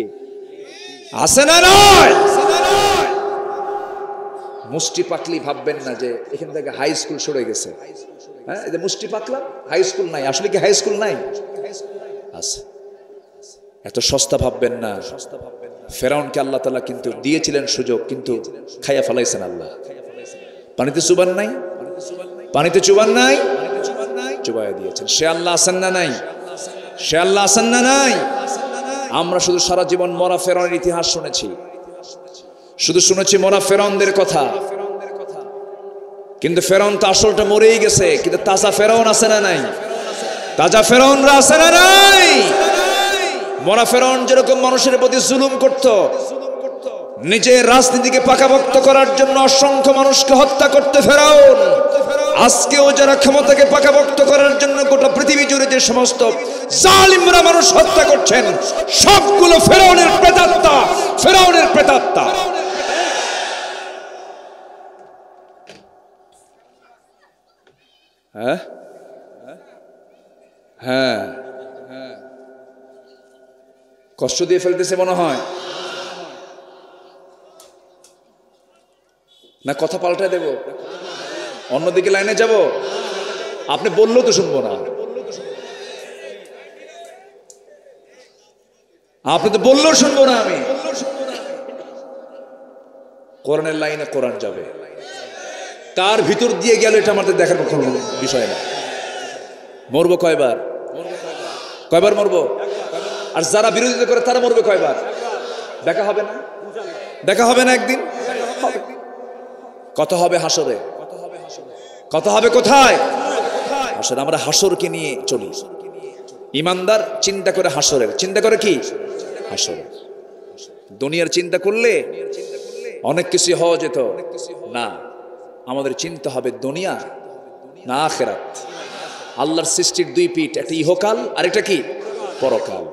আছে না? নয়, মুষ্টি পাকলি ভাববেন না যে এখান থেকে হাই স্কুল সরে গেছে। হ্যাঁ, এই যে মুষ্টি পাকলাম, হাই স্কুল নাই। আসলে কি হাই স্কুল নাই? আছে। এত সস্তা ভাববেন না। ফেরাউনকে আল্লাহ তাআলা কিন্তু দিয়েছিলেন সুযোগ, কিন্তু খাইয়া ফেলাইছেন আল্লাহ। পানিতে চুবান নাই, পানিতে চুবান নাই, চুবাইয়া দিয়েছেন। সে আল্লাহ আছেন না নাই? সে আল্লাহ আছেন না নাই? আমরা শুধু সারা জীবন মরা ফেরাউনের ইতিহাস শুনেছি, শুধু শুনেছি মরা ফেরাউনদের কথা, কিন্তু ফেরাউন তো আসলটা মরেই গেছে। কিন্তু তাজা ফেরাউন আছে না নাই? তাজা ফেরাউনরা আছে না নাই? মরা ফেরাউন যেরকম মানুষের প্রতি জুলুম করত, নিজের রাজনীতিকে পাকাপোক্ত করার জন্য অসংখ্য মানুষকে হত্যা করতে ফেরাউন, আজকেও যারা ক্ষমতাকে পাকাপোক্ত করার জন্য গোটা পৃথিবী জুড়ে যে সমস্ত জালিমরা মানুষ হত্যা করছেন, সবগুলো ফেরাউনের প্রেতাত্মা, ফেরাউনের প্রেতাত্মা। হ্যাঁ হ্যাঁ, কষ্ট দিয়ে ফেলতেছে মনে হয় না? কথা পাল্টায় দেব? অন্যদিকে লাইনে যাব? আপনি বললেও তো শুনবো না। আপনি তো বললেও শুনবো না আমি। কোরআনের লাইনে কোরআন যাবে, কার ভিতর দিয়ে গেল এটা আমাদের দেখার কোনো বিষয় না। মরবো কয়বার? কয়বার মরবো? আর যারা বিরোধিতা করে তারা মরবে কয়বার? দেখা হবে না? দেখা হবে না একদিন? কত হবে হাসরে? কত হবে কোথায়? হাসরে। আমরা হাসরকে নিয়ে চলি। ইমানদার চিন্তা করে হাসরের, চিন্তা করে কি? হাসরের। দুনিয়ার চিন্তা করলে অনেক কিছু হওয়া যেত না। আমাদের চিন্তা হবে দুনিয়া না আখিরাত। আল্লাহর সৃষ্টির দুই পিঠ, একটা ইহকাল আর একটা কি? পরকাল।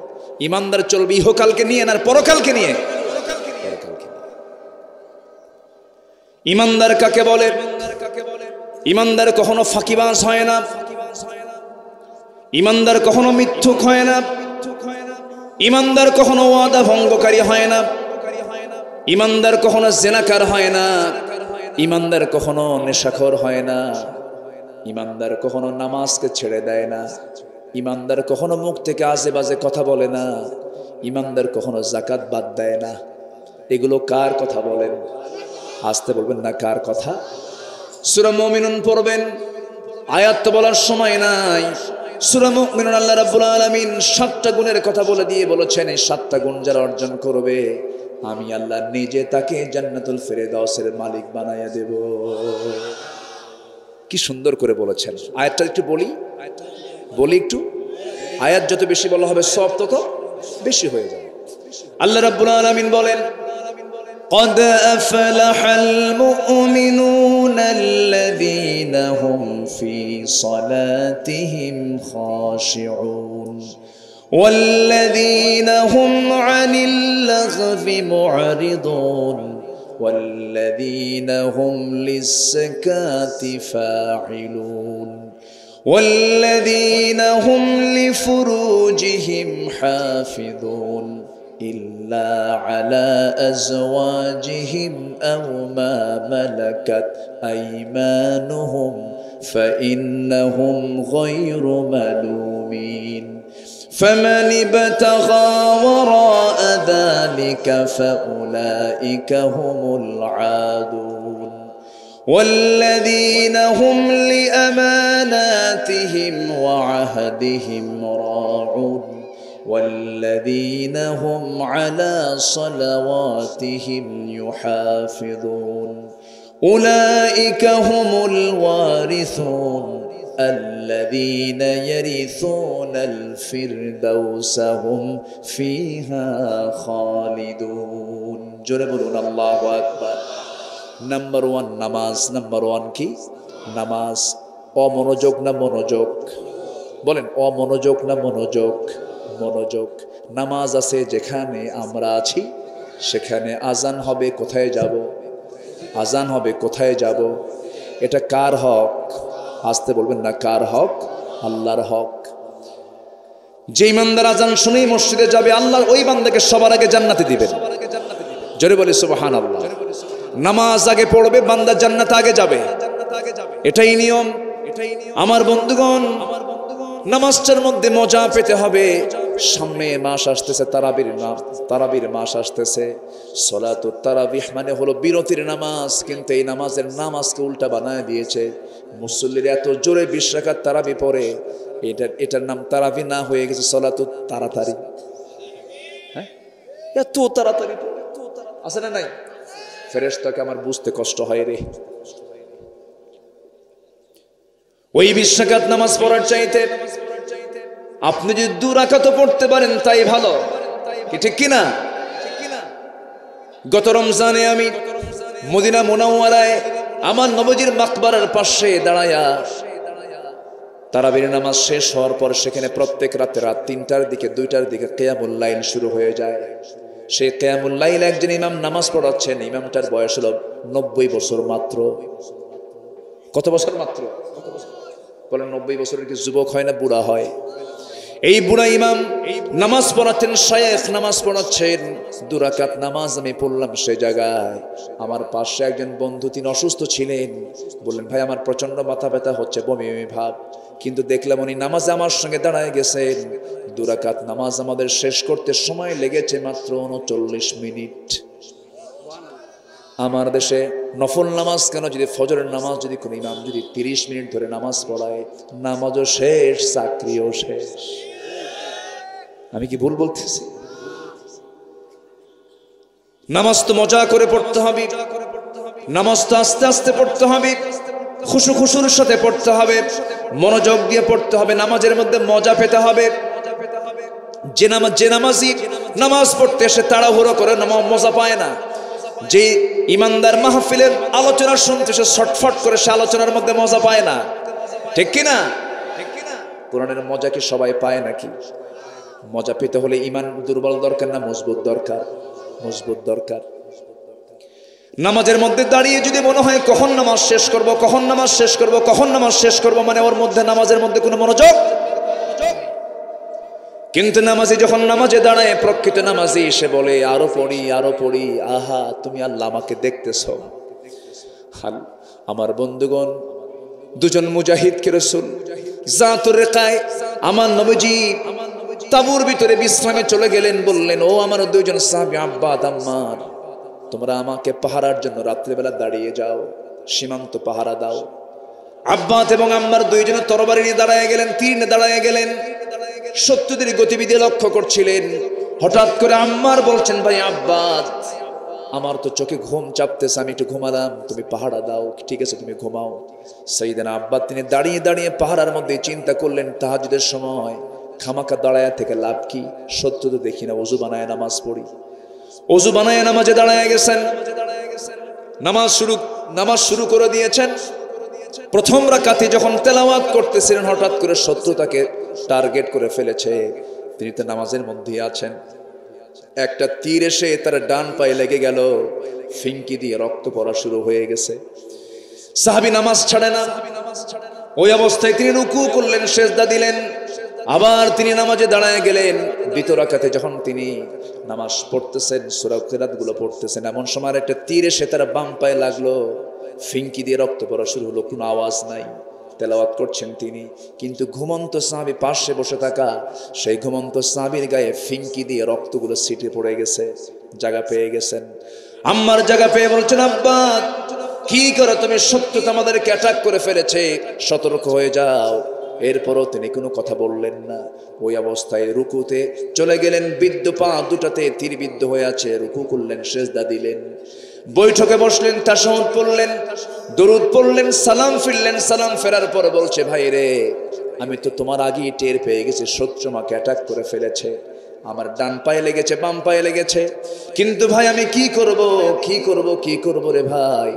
ইমানদার চলবে ইহকালকে নিয়ে না পরকালকে নিয়ে? পরকালকে। ইমানদার কাকে বলে? ইমানদার কখনো ফাঁকিবাজ হয় না, ইমানদার কখনো মিথ্যুক হয় না, ইমানদার কখনো ওয়াদা ভঙ্গকারী হয় না, ইমানদার কখনো জেনাকার হয় না, ইমানদার কখনো নেশাখোর হয় না, ইমানদার কখনো নামাজকে ছেড়ে দেয় না, ইমানদার কখনো মুখ থেকে আজে বাজে কথা বলে না, ইমানদার কখনো যাকাত বাদ দেয় না। এগুলো কার কথা বলেন? আসতে বলবেন না কার কথা? সূরা মুমিনুন পড়বেন, আয়াত তো বলার সময় নাই। সূরা মুমিনুন আল্লাহ রাব্বুল আলামিন 7টা গুণের কথা বলে দিয়ে বলেছেন, এই 7টা গুণ যারা অর্জন করবে আমি আল্লাহ নিজে তাকে জান্নাতুল ফেরদাউসের মালিক বানায়া দেব। কি সুন্দর করে বলেছেন। আয়াতটা একটু বলি একটু। আয়াত যত বেশি বলা হবে সওয়াব তত বেশি হয়ে যাবে। আল্লাহ রাব্বুল আলামিন বলেন, قد أفلح المؤمنون الذين هم في صلاتهم خاشعون والذين هم عن اللغو معرضون والذين هم للزكاة فاعلون والذين هم لفروجهم حافظون إلا على أزواجهم أو ما ملكت أيمانهم فإنهم غير ملومين فمن ابتغى وراء ذلك فأولئك هم العادون والذين هم لأماناتهم وعهدهم راعون والذين هم على صلواتهم يحافظون أولئك هم الوارثون الذين يرثون الفردوس هم فيها خالدون جربون الله أكبر নাম্বার 1 নামাজ নাম্বার 1 কি নামাজ অমনোযোগ না মনোযোগ বলেন অমনোযোগ না মনোযোগ মনোযোগ নামাজ আছে যেখানে আমরা আছি সেখানে আজান হবে কোথায় যাব আজান হবে কোথায় যাব এটা কার হক আসতে বলবেন না কার হক আল্লাহর হক যে ইমানদার আজান শুনেই মসজিদে যাবে আল্লাহ ওই বান্দাকে সবার আগে জান্নাতে দিবেন জোরে বলি সুবহানাল্লাহ নামাজ আগে পড়বে বান্দা জান্নাতে আগে যাবে এটাই নিয়ম আমার বন্ধুগণ নামাজটার মধ্যে মজা পেতে হবে সামনে মাস আসতেছে তারাবির মাস আসতেছে সালাতুত তারাবিহ মানে হলো বিরতির নামাজ কিন্তু এই নামাজের নাম আজকে উল্টা বানায় দিয়েছে মুসল্লিরা এত জোরে 20 রাকাত তারাবি পড়ে এটার নাম তারাবি না হয়ে গেছে সালাতুত তাড়াতাড়ি হ্যাঁ এত তাড়াতাড়ি আছে না নাই ফেরেশতাকে আমার বুঝতে কষ্ট হয় রে ওই 20 রাকাত নামাজ পড়ার চাইতে আপনি যদি 2 রাকাত পড়তে পারেন তাই ভালো কি ঠিক কি না গত রমজানে আমি মদিনা মুনাওয়ারায় আমার নবীজির মাকবারার পাশে দাঁড়ায়া তারাবির নামাজ শেষ হওয়ার পর সেখানে প্রত্যেক রাতে রাত 3টার দিকে 2টার দিকে কিয়ামুল লাইল শুরু হয়ে যায় সেই কিয়ামুল লাইল একজন ইমাম নামাজ পড়াচ্ছেন ইমামটার বয়স হলো 90 বছর মাত্র কত বছর মাত্র বলেন 90 বছরের কি যুবক হয় না বুড়া হয় এই বুড়া ইমাম নামাজ পড়াচ্ছেন, শায়েখ নামাজ পড়াচ্ছেন, 2 রাকাত নামাজ আমি পড়লাম। সেই জায়গায় আমার পাশে একজন বন্ধু, তিনি অসুস্থ ছিলেন, বললেন ভাই আমার প্রচন্ড মাথা ব্যথা হচ্ছে, বমি বমি ভাব। কিন্তু দেখলাম উনি নামাজে আমার সঙ্গে দাঁড়ায় গেছেন। 2 রাকাত নামাজ আমাদের শেষ করতে সময় লেগেছে মাত্র 39 মিনিট। আমার দেশে নফল নামাজ কেন, যদি ফজরের নামাজ যদি কোনো ইমাম যদি 30 মিনিট ধরে নামাজ পড়ায়, নামাজও শেষ, চাকরিও শেষ। আমি কি ভুল বলতেছি? নামাজ তো মজা করে পড়তে হবে, নামাজ তো আস্তে আস্তে পড়তে হবে, খুশু খুশুর সাথে পড়তে হবে, মনোযোগ দিয়ে পড়তে হবে, নামাজের মধ্যে মজা পেতে হবে। যে নামাজি নামাজ পড়তে এসে তাড়াহুড়ো করে মজা পায় না, যে ইমানদার মাহফিলের আলোচনা শুনতে সে ছটফট করে, সে আলোচনার মধ্যে মজা পায় না, ঠিক কিনা? কোরআনের মজা কি সবাই পায় নাকি? মজা পেতে হলে ইমান দুর্বল দরকার না মজবুত দরকার? মজবুত দরকার। নামাজের মধ্যে দাঁড়িয়ে যদি মনে হয় কখন নামাজ শেষ করব, কখন নামাজ শেষ করব, কখন নামাজ শেষ করব, মানে ওর মধ্যে নামাজের মধ্যে কোনো মনোযোগ। কিন্তু নামাজি যখন নামাজে দাঁড়ায়, প্রকৃত নামাজি সে বলে আরো পড়ি, আরো পড়ি। আহা, তুমি আল্লাহ আমাকে দেখতেছ। আমার বন্ধুগণ, 2 জন মুজাহিদকে রাসূল জাতুর রেকায় আমার নবীজি তাবুর ভিতরে বিশ্রামে চলে গেলেন। বললেন, ও আমার 2 জন সাহাবী আব্বাদ আম্মার, তোমরা আমাকে পাহারার জন্য রাত্রিবেলা দাঁড়িয়ে যাও, সীমান্ত পাহারা দাও। আব্বাদ এবং আম্মার 2 জন তরবারি নিয়ে দাঁড়ায় গেলেন, তীর নিয়ে দাঁড়ায় গেলেন, শত্রুদের গতিবিধি লক্ষ্য করছিলেন। হঠাৎ করে আম্মার বলছেন, ভাই আব্বাদ, আমার তো চোখে ঘুম চাপতেছে, আমি একটু ঘুমালাম, তুমি পাহারা দাও। ঠিক আছে, তুমি ঘুমাও। সাইয়েদনা আব্বাদ তিনি দাঁড়িয়ে দাঁড়িয়ে পাহারার মধ্যে চিন্তা করলেন, তাহাজ্জুদের সময় খামাকা দাঁড়ায় থেকে লাভ কি? সত্য তো দেখি না, ওযু বানায় নামাজ পড়ি। ওযু বানায় নামাজে দাঁড়ায় গেছেন, নামাজ শুরু করে দিয়েছেন। প্রথম রাকাতে যখন তেলাওয়াত করতেছিলেন, হঠাৎ করে শত্রু তাকে টার্গেট করে ফেলেছে। তিনি তো নামাজের মধ্যেই আছেন, একটা তীর এসে তার ডান পায়ে লেগে গেল, ফিঙ্কি দিয়ে রক্ত পড়া শুরু হয়ে গেছে। সাহাবী নামাজ ছাড়ে না, ওই অবস্থায় তিনি রুকু করলেন, সিজদা দিলেন, আবার তিনি নামাজে দাঁড়ায় গেলেন। 2 রাকাতে যখন তিনি নামাজ পড়তেছেন, সূরা কিরাত গুলো পড়তেছেন, এমন সময় একটা তীর এসে তার বাম পায়ে লাগলো, ফিঙ্কি দিয়ে রক্ত পড়া শুরু হলো। কোনো আওয়াজ নাই, তেলাওয়াত করছেন তিনি, কিন্তু ঘুমন্ত সাহাবী পাশে বসে থাকা সেই ঘুমন্ত সাহাবীর গায়ে ফিঙ্কি দিয়ে রক্তগুলো ছিটে পড়ে গেছে। জায়গা পেয়ে গেছেন। আম্মার জায়গা পেয়ে বলছেন, আব্বা কি করো তুমি? শত্রু তো আমাদেরকে অ্যাটাক করে ফেলেছে, সতর্ক হয়ে যাও। এরপরও তিনি কোনো কথা বললেন না। ওই অবস্থায় রুকুতে চলে গেলেন, বিদ্ধ পা দুটাতে তীরবিদ্ধ হয়ে আছে, রুকু করলেন, সিজদা দিলেন, বৈঠকে বসলেন, তাশাহুদ পড়লেন, দরুদ পড়লেন, সালাম ফিরলেন। সালাম ফেরার পর বলছে, ভাই রে, আমি তো তোমার আগেই টের পেয়ে গেছি শত্রু আমাকে অ্যাটাক করে ফেলেছে, আমার ডান পায়ে লেগেছে, বাম পায়ে লেগেছে, কিন্তু ভাই আমি কি করব, কি করব, কি করব রে ভাই?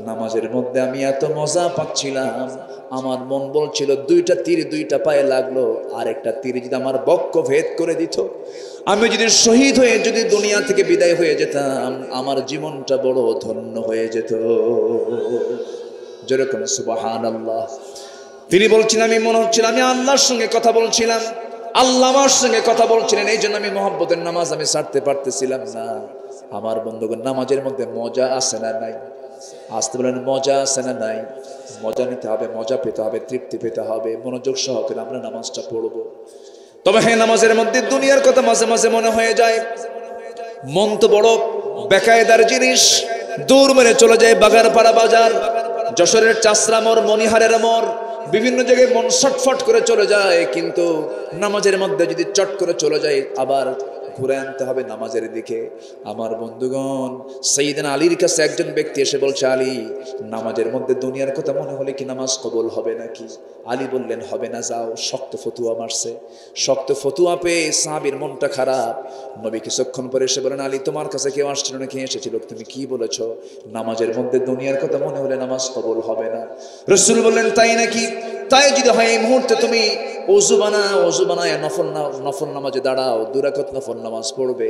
নামাজের মধ্যে আমি এত মজা পাচ্ছিলাম, আমার মন বলছিল 2টা তীর 2টা পায়ে লাগলো, আর একটা তীর যদি আমার বক্ষ ভেদ করে দিত, আমি যদি শহীদ হয়ে যদি দুনিয়া থেকে বিদায় হয়ে যেতাম, আমার জীবনটা বড় ধন্য হয়ে যেত। যেরকম সুবহানাল্লাহ। তিনি বলছেন, আমি মনে হচ্ছিল আমি আল্লাহর সঙ্গে কথা বলছিলাম, আল্লাহ আমার সঙ্গে কথা বলছিলেন, এই জন্য আমি মহব্বতের নামাজ আমি ছাড়তে পারতেছিলাম না। আমার বন্ধুগণ, নামাজের মধ্যে মজা আছে না নাই? আসতে বলেন, মজা আছে না নাই? মজা নিতে হবে, মজা পেতে হবে, তৃপ্তি পেতে হবে, মনোযোগ সহকারে আমরা নামাজটা পড়বো। তবে হ্যাঁ, নামাজের মধ্যে দুনিয়ার কথা মাঝে মাঝে মনে হয়ে যায়। মন তো বড় বেকায়দার জিনিস, দূর মেরে চলে যায় বাগারপাড়া বাজার, যশোরের চাষরা মোড়, মনিহারের মোড়, বিভিন্ন জায়গায় মন ছটফট করে চলে যায়। কিন্তু নামাজের মধ্যে যদি চট করে চলে যায়, আবার ঘুরে আনতে হবে নামাজের দিকে। আমার বন্ধুগণ, সাইয়েদনা আলীর কাছে একজন ব্যক্তি এসে বলছে, আলী, নামাজের মধ্যে দুনিয়ার কথা মনে হলে কি নামাজ কবুল হবে নাকি? আলী বললেন, হবে না, যাও। শক্ত ফতুয়া মারছে। শক্ত ফতুয়া পেয়ে সাহাবীর মনটা খারাপ। নবী কিছুক্ষণ পরে এসে বলেন, আলী, তোমার কাছে কেউ আসছিল না, কে এসেছিল? তুমি কি বলেছ? নামাজের মধ্যে দুনিয়ার কথা মনে হলে নামাজ কবুল হবে না। রাসূল বললেন, তাই নাকি? তাই যদি হয়, এই মুহূর্তে তুমি ওযু বানায় নফল নামাজে দাঁড়াও, 2 রাকাত নফল নামাজ পড়বে।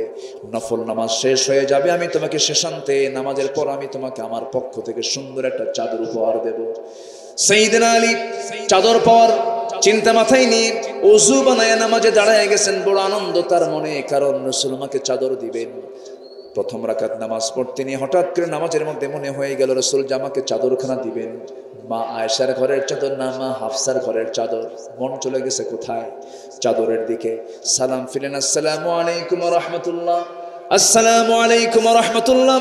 নফল নামাজ শেষ হয়ে যাবে, আমি তোমাকে শেষান্তে নামাজের পর আমি তোমাকে আমার পক্ষ থেকে সুন্দর একটা চাদর উপহার দেব। সাইয়েদনা আলী চাদর পাওয়ার চিন্তা মাথায় নিয়ে ওযু বানায় নামাজে দাঁড়ায় গেছেন। বড় আনন্দ তার মনে, কারণ রাসূল আমাকে চাদর দিবেন। প্রথম রাকাত নামাজ পড়তে নিয়ে হঠাৎ করে নামাজের মধ্যে মনে হয়ে গেল রাসূল জামাকে চাদরখানা দিবেন। মা আয়েশার ঘরের চাদর না, মা হাফসার ঘরের চাদর। মন চলে গেছে কোথায়? চাদরের দিকে। সালাম ফিরেন, আসসালামু আলাইকুম ওয়া রাহমাতুল্লাহ, আসসালামু আলাইকুম ওয়া রাহমাতুল্লাহ।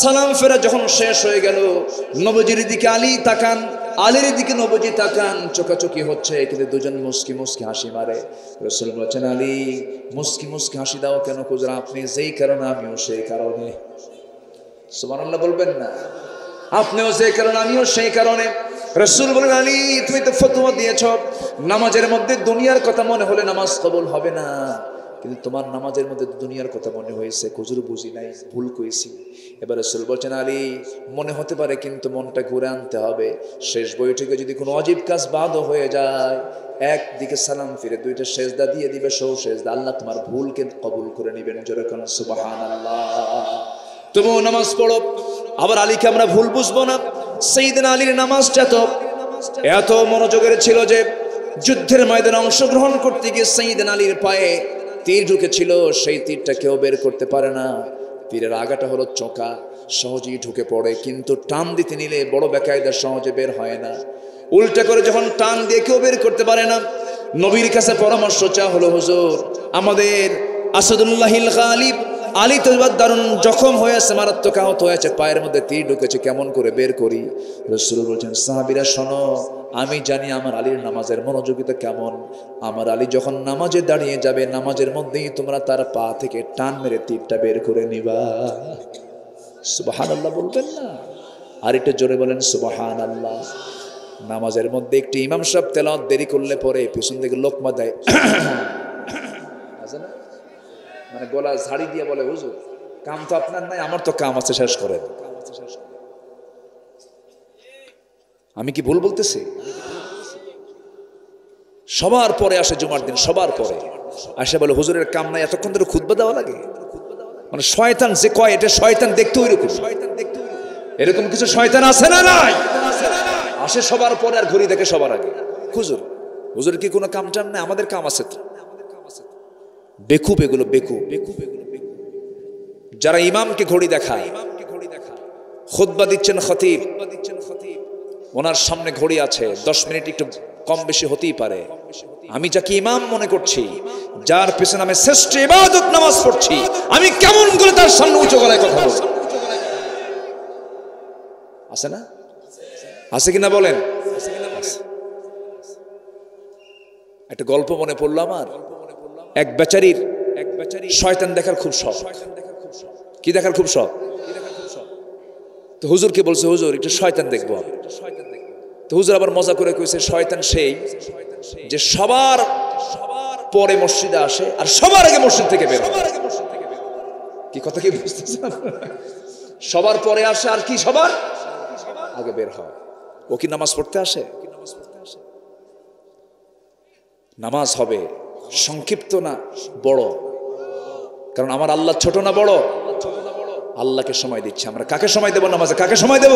সালাম ফেরা যখন শেষ হয়ে গেল, নবীজির দিকে আলী তাকান, আলীর দিকে নবীজি তাকান। চোখাচোখি হচ্ছে, কিন্তু দুজন মুস্কি মুস্কি হাসি মারে। রাসূল বলেন, আলী মুস্কি মুস্কি হাসি দাও কেন? হুজুর আপনি যেই কারণে আমিও সেই কারণে। সুবহানাল্লাহ বলবেন না? আপনিও যে কারণে আমিও সেই কারণে। রাসূল বলেন, আলী তুমি তো ফতোয়া দিয়েছ নামাজের মধ্যে দুনিয়ার কথা মনে হলে নামাজ কবুল হবে না, কিন্তু তোমার নামাজের মধ্যে দুনিয়ার কথা মনে হয়েছে। হুজুর বুঝি নাই, ভুল কইছি। এবার রাসূল বলেন, আলী মনে হতে পারে, কিন্তু মনটা ঘুরে আনতে হবে। শেষ বৈঠকে যদি কোনো অজীব কাজ বাদও হয়ে যায়, একদিকে সালাম ফিরে দুইটা সেজদা দিয়ে দিবে, সৌ সেজদা। আল্লাহ তোমার ভুলকে কবুল করে নেবেন। জোরে কোন সুবহানাল্লাহ। তুমিও নামাজ পড়ো। আবার আলীকে আমরা ভুল বুঝবো না। সাইয়েদনা আলীর নামাজটা এত মনোযোগের ছিল যে যুদ্ধের ময়দানে অংশগ্রহণ করতে গিয়ে সাইয়েদনা আলীর পায়ে তীর ঢুকেছিল। সেই তীরটা কেউ বের করতে পারে না। তীরের আগাটা হলো চোকা, সহজেই ঢুকে পড়ে, কিন্তু টান দিতে নিলে বড় বেকায়দা, সহজে বের হয় না। উল্টা করে যখন টান দিয়ে কেউ বের করতে পারে না, নবীর কাছে পরামর্শ চা হলো, হুজুর আমাদের আসাদুল্লাহিল গালিব আলী তো দারুণ জখম হয়েছে, মারাত্মক আহত হয়েছে, পায়ের মধ্যে তীর ঢুকেছে, কেমন করে বের করি? রাসূল বলছেন, সাহাবীরা শোনো, আমি জানি আমার আলীর নামাজের মনোযোগিতা কেমন। আমার আলী যখন নামাজে দাঁড়িয়ে যাবে, নামাজের মধ্যেই তোমরা তার পা থেকে টান মেরে তীরটা বের করে নিবা। সুবহানাল্লাহ বলবেন না? আর একটু জোরে বলেন সুবহানাল্লাহ। নামাজের মধ্যে একটি ইমাম সাহেব তেলাওয়াত দেরি করলে পরে পিছন থেকে লোকমা দেয়, আছে না? মানে গলা ঝাড়ি দিয়ে বলে, হুজুর কাম তো আপনার নাই, আমার তো কাম আছে, শেষ করেন। আমি কি ভুল বলতেছি? সবার পরে আসে জুমার দিন, সবার পরে আসে বলে, হুজুরের কাম নাই, এতক্ষণ ধরে খুতবা দেওয়া লাগে। মানে শয়তান যে কয়, এটা শয়তান দেখতে ওইরকম। এরকম কিছু শয়তান আছে না নাই? আসে সবার পরে আর ঘড়ি দেখে সবার আগে। হুজুর কি কোনো কাম টাম নাই? আমাদের কাম আছে তো। বেকুব এগুলো, বেকুব। যারা ইমামকে ঘড়ি দেখায়, খুতবা দিচ্ছেন খতিব, ওনার সামনে ঘড়ি আছে, 10 মিনিট একটু কম বেশি হতেই পারে। আমি যাকে ইমাম মনে করছি, যার পেছনে আমি শ্রেষ্ঠ ইবাদত নামাজ পড়ছি, আমি কেমন করে তার সামনে উঁচু গলায় কথা বলবো? আছে না? আছে কিনা বলেন? একটা গল্প মনে পড়লো আমার। এক বেচারির শয়তান দেখার খুব শখ। কি দেখার খুব শখ? তো হুজুরকে বলছে, হুজুর একটু শয়তান দেখবো। তো হুজুর আবার মজা করে কইছে, শয়তান সেই যে সবার পরে মসজিদে আসে আর সবার আগে মসজিদ থেকে বের হয়। কি কথা কি বুঝতেছেন? সবার পরে আসে আর কি সবার আগে বের হয়। ও কি নামাজ পড়তে আসে? নামাজ হবে সংক্ষিপ্ত না বড়, কারণ আমার আল্লাহ ছোট না বড়? আল্লাহকে সময় দিচ্ছে। আমরা কাকে সময় দেব? নামাজে কাকে সময় দেব?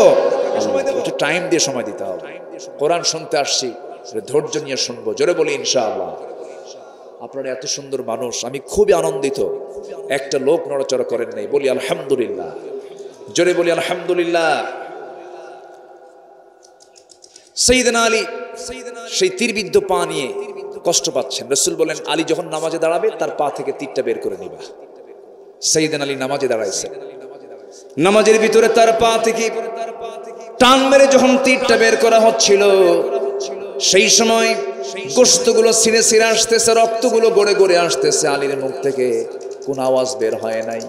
একটু টাইম দিয়ে সময় দিতে হবে। কোরআন শুনতে আসছি, ধৈর্য নিয়ে শুনবো। জোরে বলি ইনশাআল্লাহ। আপনারা এত সুন্দর মানুষ, আমি খুবই আনন্দিত। একটা লোক নড়াচড়া করেন নাই, বলি আলহামদুলিল্লাহ। জোরে বলি আলহামদুলিল্লাহ। সাইয়েদনা আলী সেই তীরবিদ্ধ পা নিয়ে কষ্ট পাচ্ছেন। রাসূল বলেন, আলী যখন নামাজে দাঁড়াবে তার পা থেকে তীরটা বের করে নিবা। সাইয়েদনা আলী নামাজে দাঁড়াইছে, নামাজের ভিতরে তার পা থেকে টান মেরে যখন তীরটা বের করা হচ্ছিল, সেই সময় গোশতগুলো ছিঁড়ে ছিঁড়ে আসতেছে, রক্তগুলো গড়ে গড়ে আসতেছে। আলীর মুখ থেকে কোন আওয়াজ বের হয় নাই,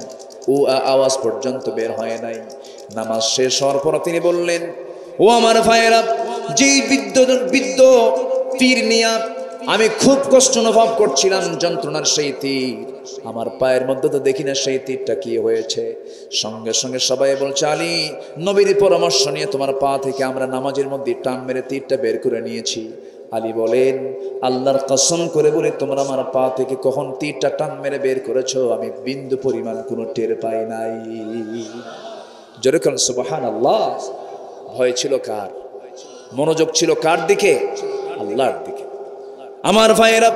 ও আওয়াজ পর্যন্ত বের হয় নাই। নামাজ শেষ হওয়ার পর তিনি বললেন, ও আমার ভাইয়েরা, যেই বিদ্ধ তীর নিয়া আমি খুব কষ্ট অনুভব করছিলাম, যন্ত্রণার সেই তীর আমার পায়ের মধ্যে তো দেখি না সেই তীরটা কি হয়েছে। সঙ্গে সঙ্গে সবাই বলছে, আলী নবীর পরামর্শ নিয়ে তোমার পা থেকে আমরা নামাজের মধ্যে টান মেরে তীরটা বের করে নিয়েছি। আলী বলেন, আল্লাহর কসম করে বলে, তোমরা আমার পা থেকে কখন তীরটা টান মেরে বের করেছো আমি বিন্দু পরিমাণ কোনো টের পাই নাই। যেরকম সুবহানাল্লাহ। ভয় ছিল কার? মনোযোগ ছিল কার দিকে? আল্লাহর দিকে। আমার ভাইয়েরা,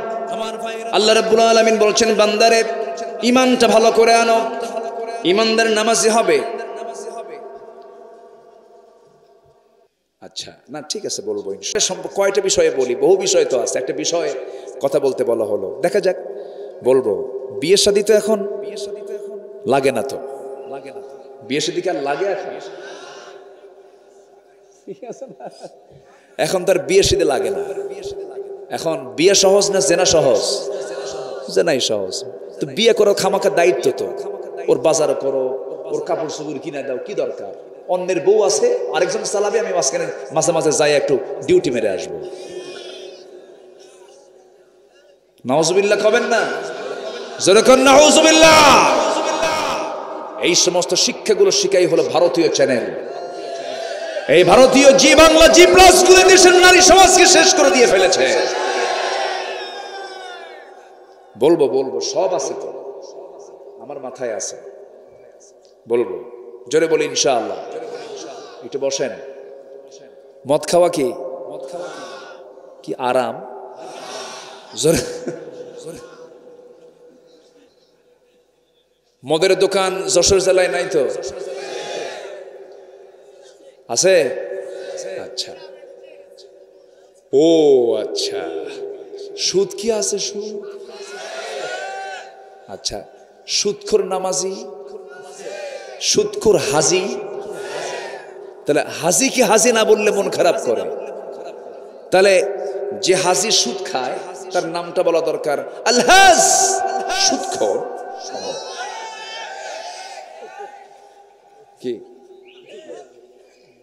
আল্লাহ রাব্বুল আলামিন বলছেন বান্দারে ঈমানটা ভালো করে আনো, ঈমানদার নামাজি হবে। আচ্ছা না ঠিক আছে বলবো, কয়টা বিষয়ে বলি, বহু বিষয় তো আছে, একটা বিষয়ে কথা বলতে বলা হলো, দেখা যাক বলবো। বিয়ে শাদী তো এখন লাগে না, তো বিয়ে শাদী কি আর লাগে এখন তার বিয়ে শাদী লাগে না। এখন বিয়ে সহজ না জেনা সহজ? জেনাই সহজ। তো বিয়ে করো খামাকা দায়িত্ব, তো ওর বাজার করো, ওর কাপড় চোপড় কিনে দাও, কি দরকার? অন্যের বউ আছে, আরেকজন চালাবে, আমি মাঝখানে মাঝে মাঝে যাই একটু ডিউটি মেরে আসবো। নাউজুবিল্লাহ কবেন না? যেরকম নাউজুবিল্লাহ। এই সমস্ত শিক্ষাগুলো শিখাই হলো ভারতীয় চ্যানেল। এই ভারতীয় জি বাংলা, জি প্লাস গুলো দেশের নারী সমাজকে শেষ করে দিয়ে ফেলেছে। বলবো বলবো, সব আছে তো, আমার মাথায় আছে, বলবো, জোরে বলি ইনশাআল্লাহ। একটু বসেন। মদ খাওয়া কি কি আরাম? জোরে। মদের দোকান যশোর জেলায় নাই তো? আছে? আচ্ছা, ও আচ্ছা, সুদ কি আছে? সুদ, আচ্ছা, সুদখোর নামাজি, সুদখোর হাজি। তাহলে হাজি কি হাজি না বললে মন খারাপ করে? তাহলে যে হাজি সুদ খায় তার নামটা বলা দরকার আলহাজ, সুদখোর। কি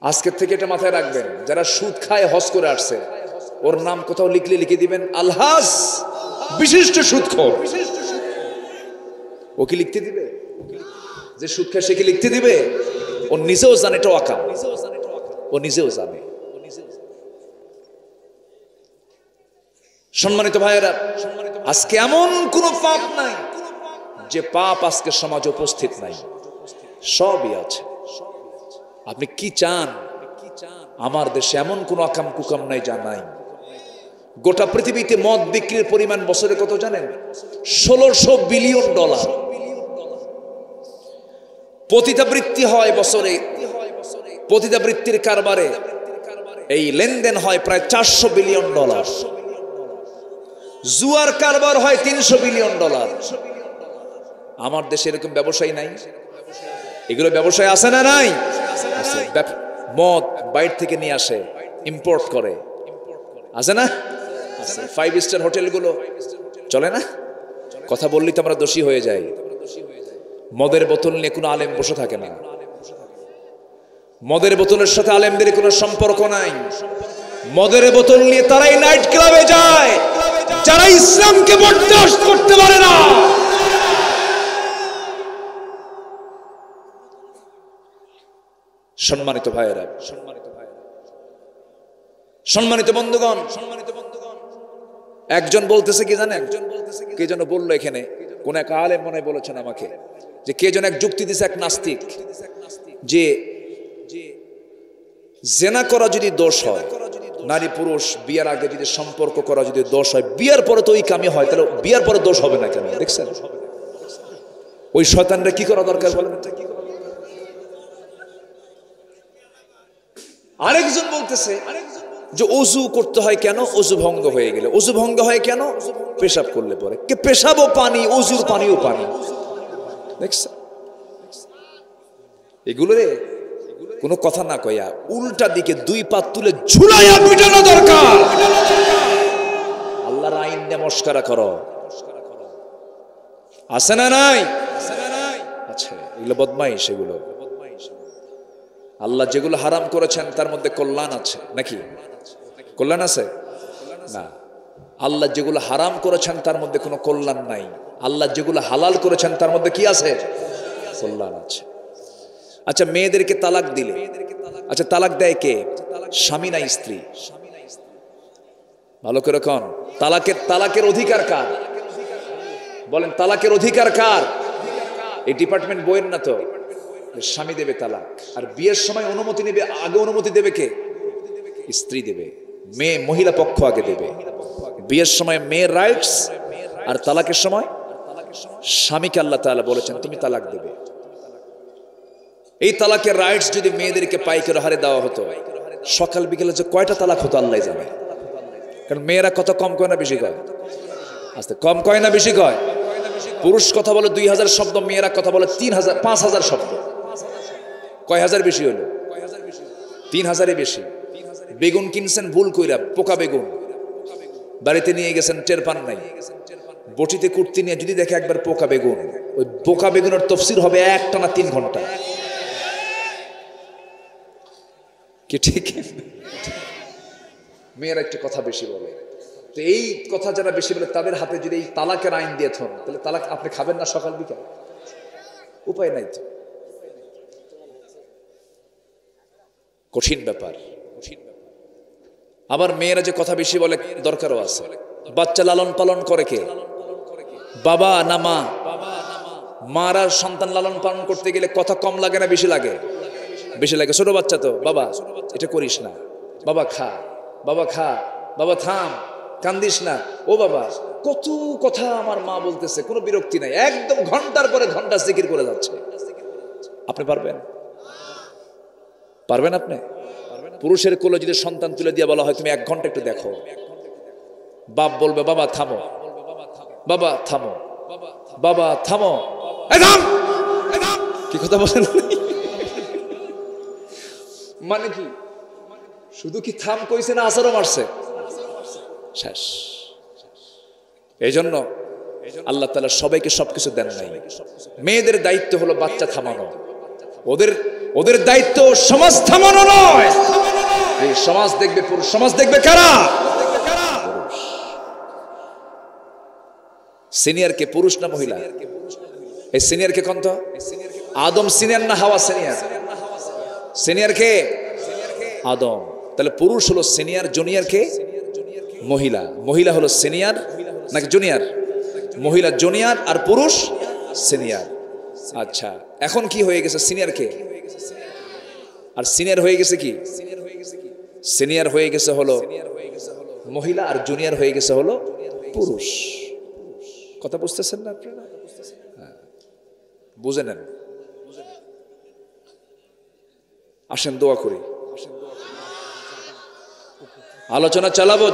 আজকের থেকে এটা মাথায় রাখবেন, যারা সুদ খায় হজ করে আসছে, ওর নাম কোথাও লিখলে লিখে দিবেন আলহাজ, বিশিষ্ট সুদখোর। ও কি লিখতে দিবে? যে সুদ খায় সে কি লিখতে দিবে? ও নিজেও জানে এটা ওয়াকাম, ও নিজেও জানে। সম্মানিত ভাইয়েরা, আজকে এমন কোন পাপ নাই যে পাপ আজকে সমাজে উপস্থিত নাই, সবই আছে। আপনি কি চান? আমার দেশে এমন কোন আকাম কুকাম নাই যা নাই। গোটা পৃথিবীতে মদ বিক্রির পরিমাণ বছরে কত জানেন? 1600 বিলিয়ন ডলার। পতিতাবৃত্তি হয় বছরে, পতিতাবৃত্তির কারবারে এই লেনদেন হয় প্রায় 400 বিলিয়ন ডলার। জুয়ার কারবার হয় 300 বিলিয়ন ডলার। আমার দেশে এরকম ব্যবসায়ী নাই? এগুলো ব্যবসায় আছে না নাই? মদ বাইরে থেকে নিয়ে আসে, ইম্পোর্ট করে, আছে না? 5 স্টার হোটেলগুলো চলে না? কথা বললেই তো আমরা দোষী হয়ে যাই। মদের বোতল নিয়ে কোনো আলেম বসে থাকে না, মদের বোতলের সাথে আলেমদের কোনো সম্পর্ক নাই। মদের বোতল নিয়ে তারাই নাইট ক্লাবে যায় যারা ইসলামকে বরদাস্ত করতে পারে না। সম্মানিত ভাইয়েরা, সম্মানিত বন্ধুগণ, একজন বলতেছে কি জানেন? কে যেন বললো এখানে, কোন এক আলেম মনে বলেছেন আমাকে, যে কে যেন এক যুক্তি দিছে এক নাস্তিক, যে জেনা করা যদি দোষ হয়, নারী পুরুষ বিয়ার আগে যদি সম্পর্ক করা যদি দোষ হয়, বিয়ার পরে তো ওই কামই হয়, তাহলে বিয়ার পরে দোষ হবে না কেন? দেখছেন ওই শয়তানরা কি করা দরকার বলেন? আরেকজন বলতেছে যে অজু করতে হয় কেন? অজু ভঙ্গ হয়ে গেলে। অজু ভঙ্গ হয় কেন? পেশাব করলে পরে। কে পেশাবও পানি, অজুর পানিও পানি। দেখছেন এগুলো রে কোনো কথা না কইয়া উল্টা দিকে 2 পা তুলে ঝুলাইয়া পিটানো দরকার। আল্লাহর আইন নিয়ে মস্করা করো, আছে না নাই? আচ্ছা, এগুলো বদমাইশ। এগুলো আল্লাহ যেগুলো হারাম করেছেন তার মধ্যে কল্যাণ আছে নাকি? কল্যাণ আছে না? আল্লাহ যেগুলো হারাম করেছেন তার মধ্যে কোনো কল্যাণ নাই। আল্লাহ যেগুলো হালাল করেছেন তার মধ্যে কি আছে? কল্যাণ আছে। আচ্ছা, মেয়েদেরকে তালাক দিলে, আচ্ছা তালাক দেয় কে? স্বামী না স্ত্রী? ভালো করে কোন তালাকের অধিকার কার? বলেন তালাকের অধিকার কার? এই ডিপার্টমেন্ট বইয়ের না তো? স্বামী দেবে তালাক। আর বিয়ের সময় অনুমতি নেবে, আগে অনুমতি দেবে কে? স্ত্রী দেবে। মহিলা পক্ষ আগে দেবে। বিয়ের সময় মেয়ের রাইটস, আর তালাকের সময় স্বামীকে আল্লাহ তাআলা বলেছেন তুমি তালাক দেবে। এই তালাকের রাইটস যদি মেয়েদেরকে পাইকারি হারে দেওয়া হতো, সকাল বিকেলে যে কয়টা তালাক হতো আল্লাহ জানে। কারণ মেয়েরা কত কম কয় না বেশি কয়? আস্তে কম কয় না বেশি কয়? পুরুষ কথা বলে 2000 শব্দ, মেয়েরা কথা বলে 3000 5000 শব্দ। কয় হাজার বেশি হলো? 3000-এ বেশি। বেগুন কিনছেন ভুল কইরা, পোকা বেগুন, বাড়িতে নিয়ে গেছেন টের পান নাই, বটিতে কুর্তি নিয়ে যদি দেখে একবার পোকা বেগুন, ওই পোকা বেগুনের তফসির হবে একটানা 3 ঘন্টা। কি ঠিক? মেয়েরা একটু কথা বেশি বলে, তো এই কথা যারা বেশি বলে তাদের হাতে যদি এই তালাকের আইন দিয়ে থন, তাহলে তালাক আপনি খাবেন না সকাল বিকাল? উপায় নাই তো। কঠিন ব্যাপার। আবার মেয়েরা যে কথা বেশি বলে দরকারও আছে। বাচ্চা লালন পালন করে কে? বাবা না মা? মারা সন্তান লালন পালন করতে গেলে কথা কম লাগে না বেশি লাগে? বেশি লাগে। ছোট বাচ্চা তো, বাবা এটা করিস না, বাবা খা, বাবা খা, বাবা থাম, কান্দিস না, ও বাবা, কত কথা আমার মা বলতেছে, কোনো বিরক্তি নাই, একদম ঘন্টার পরে ঘন্টা জিকির করে যাচ্ছে। আপনি পারবেন? পারবেন আপনি? পুরুষের কোলে যদি সন্তান তুলে দিয়ে বলা হয় তুমি 1 ঘন্টা একটু দেখো, বাপ বলবে বাবা থামো, বাবা থামো, বাবা থামো, কি কথা বলেন? মানে কি শুধু কি থাম কইছে না আসারও মারছে? শেষ। এই জন্য আল্লাহ তাআলা সবাইকে সবকিছু দেন নাই। মেয়েদের দায়িত্ব হলো বাচ্চা থামানো, ওদের দায়িত্ব সমাজ থামানো নয়। এই সমাজ দেখবে, পুরুষ সমাজ দেখবে কারা? পুরুষ। সিনিয়র কে, পুরুষ না মহিলা? এই সিনিয়র কে কোন তো? আদম সিনিয়র না হাওয়া সিনিয়র? সিনিয়র কে? আদম। তাহলে পুরুষ হলো সিনিয়র, জুনিয়র কে? মহিলা। মহিলা হলো সিনিয়র নাকি জুনিয়র? মহিলা জুনিয়র আর পুরুষ সিনিয়র। আচ্ছা, এখন কি হয়ে গেছে? সিনিয়র কে? আর সিনিয়র হয়ে গেছে কি? সিনিয়র হয়ে গেছে হলো মহিলা, আর জুনিয়র হয়ে গেছে হলো পুরুষ। কথা বুঝতেছেন না আপনারা? বুঝে নেন। আসেন দোয়া করি, আলোচনা চালাবো।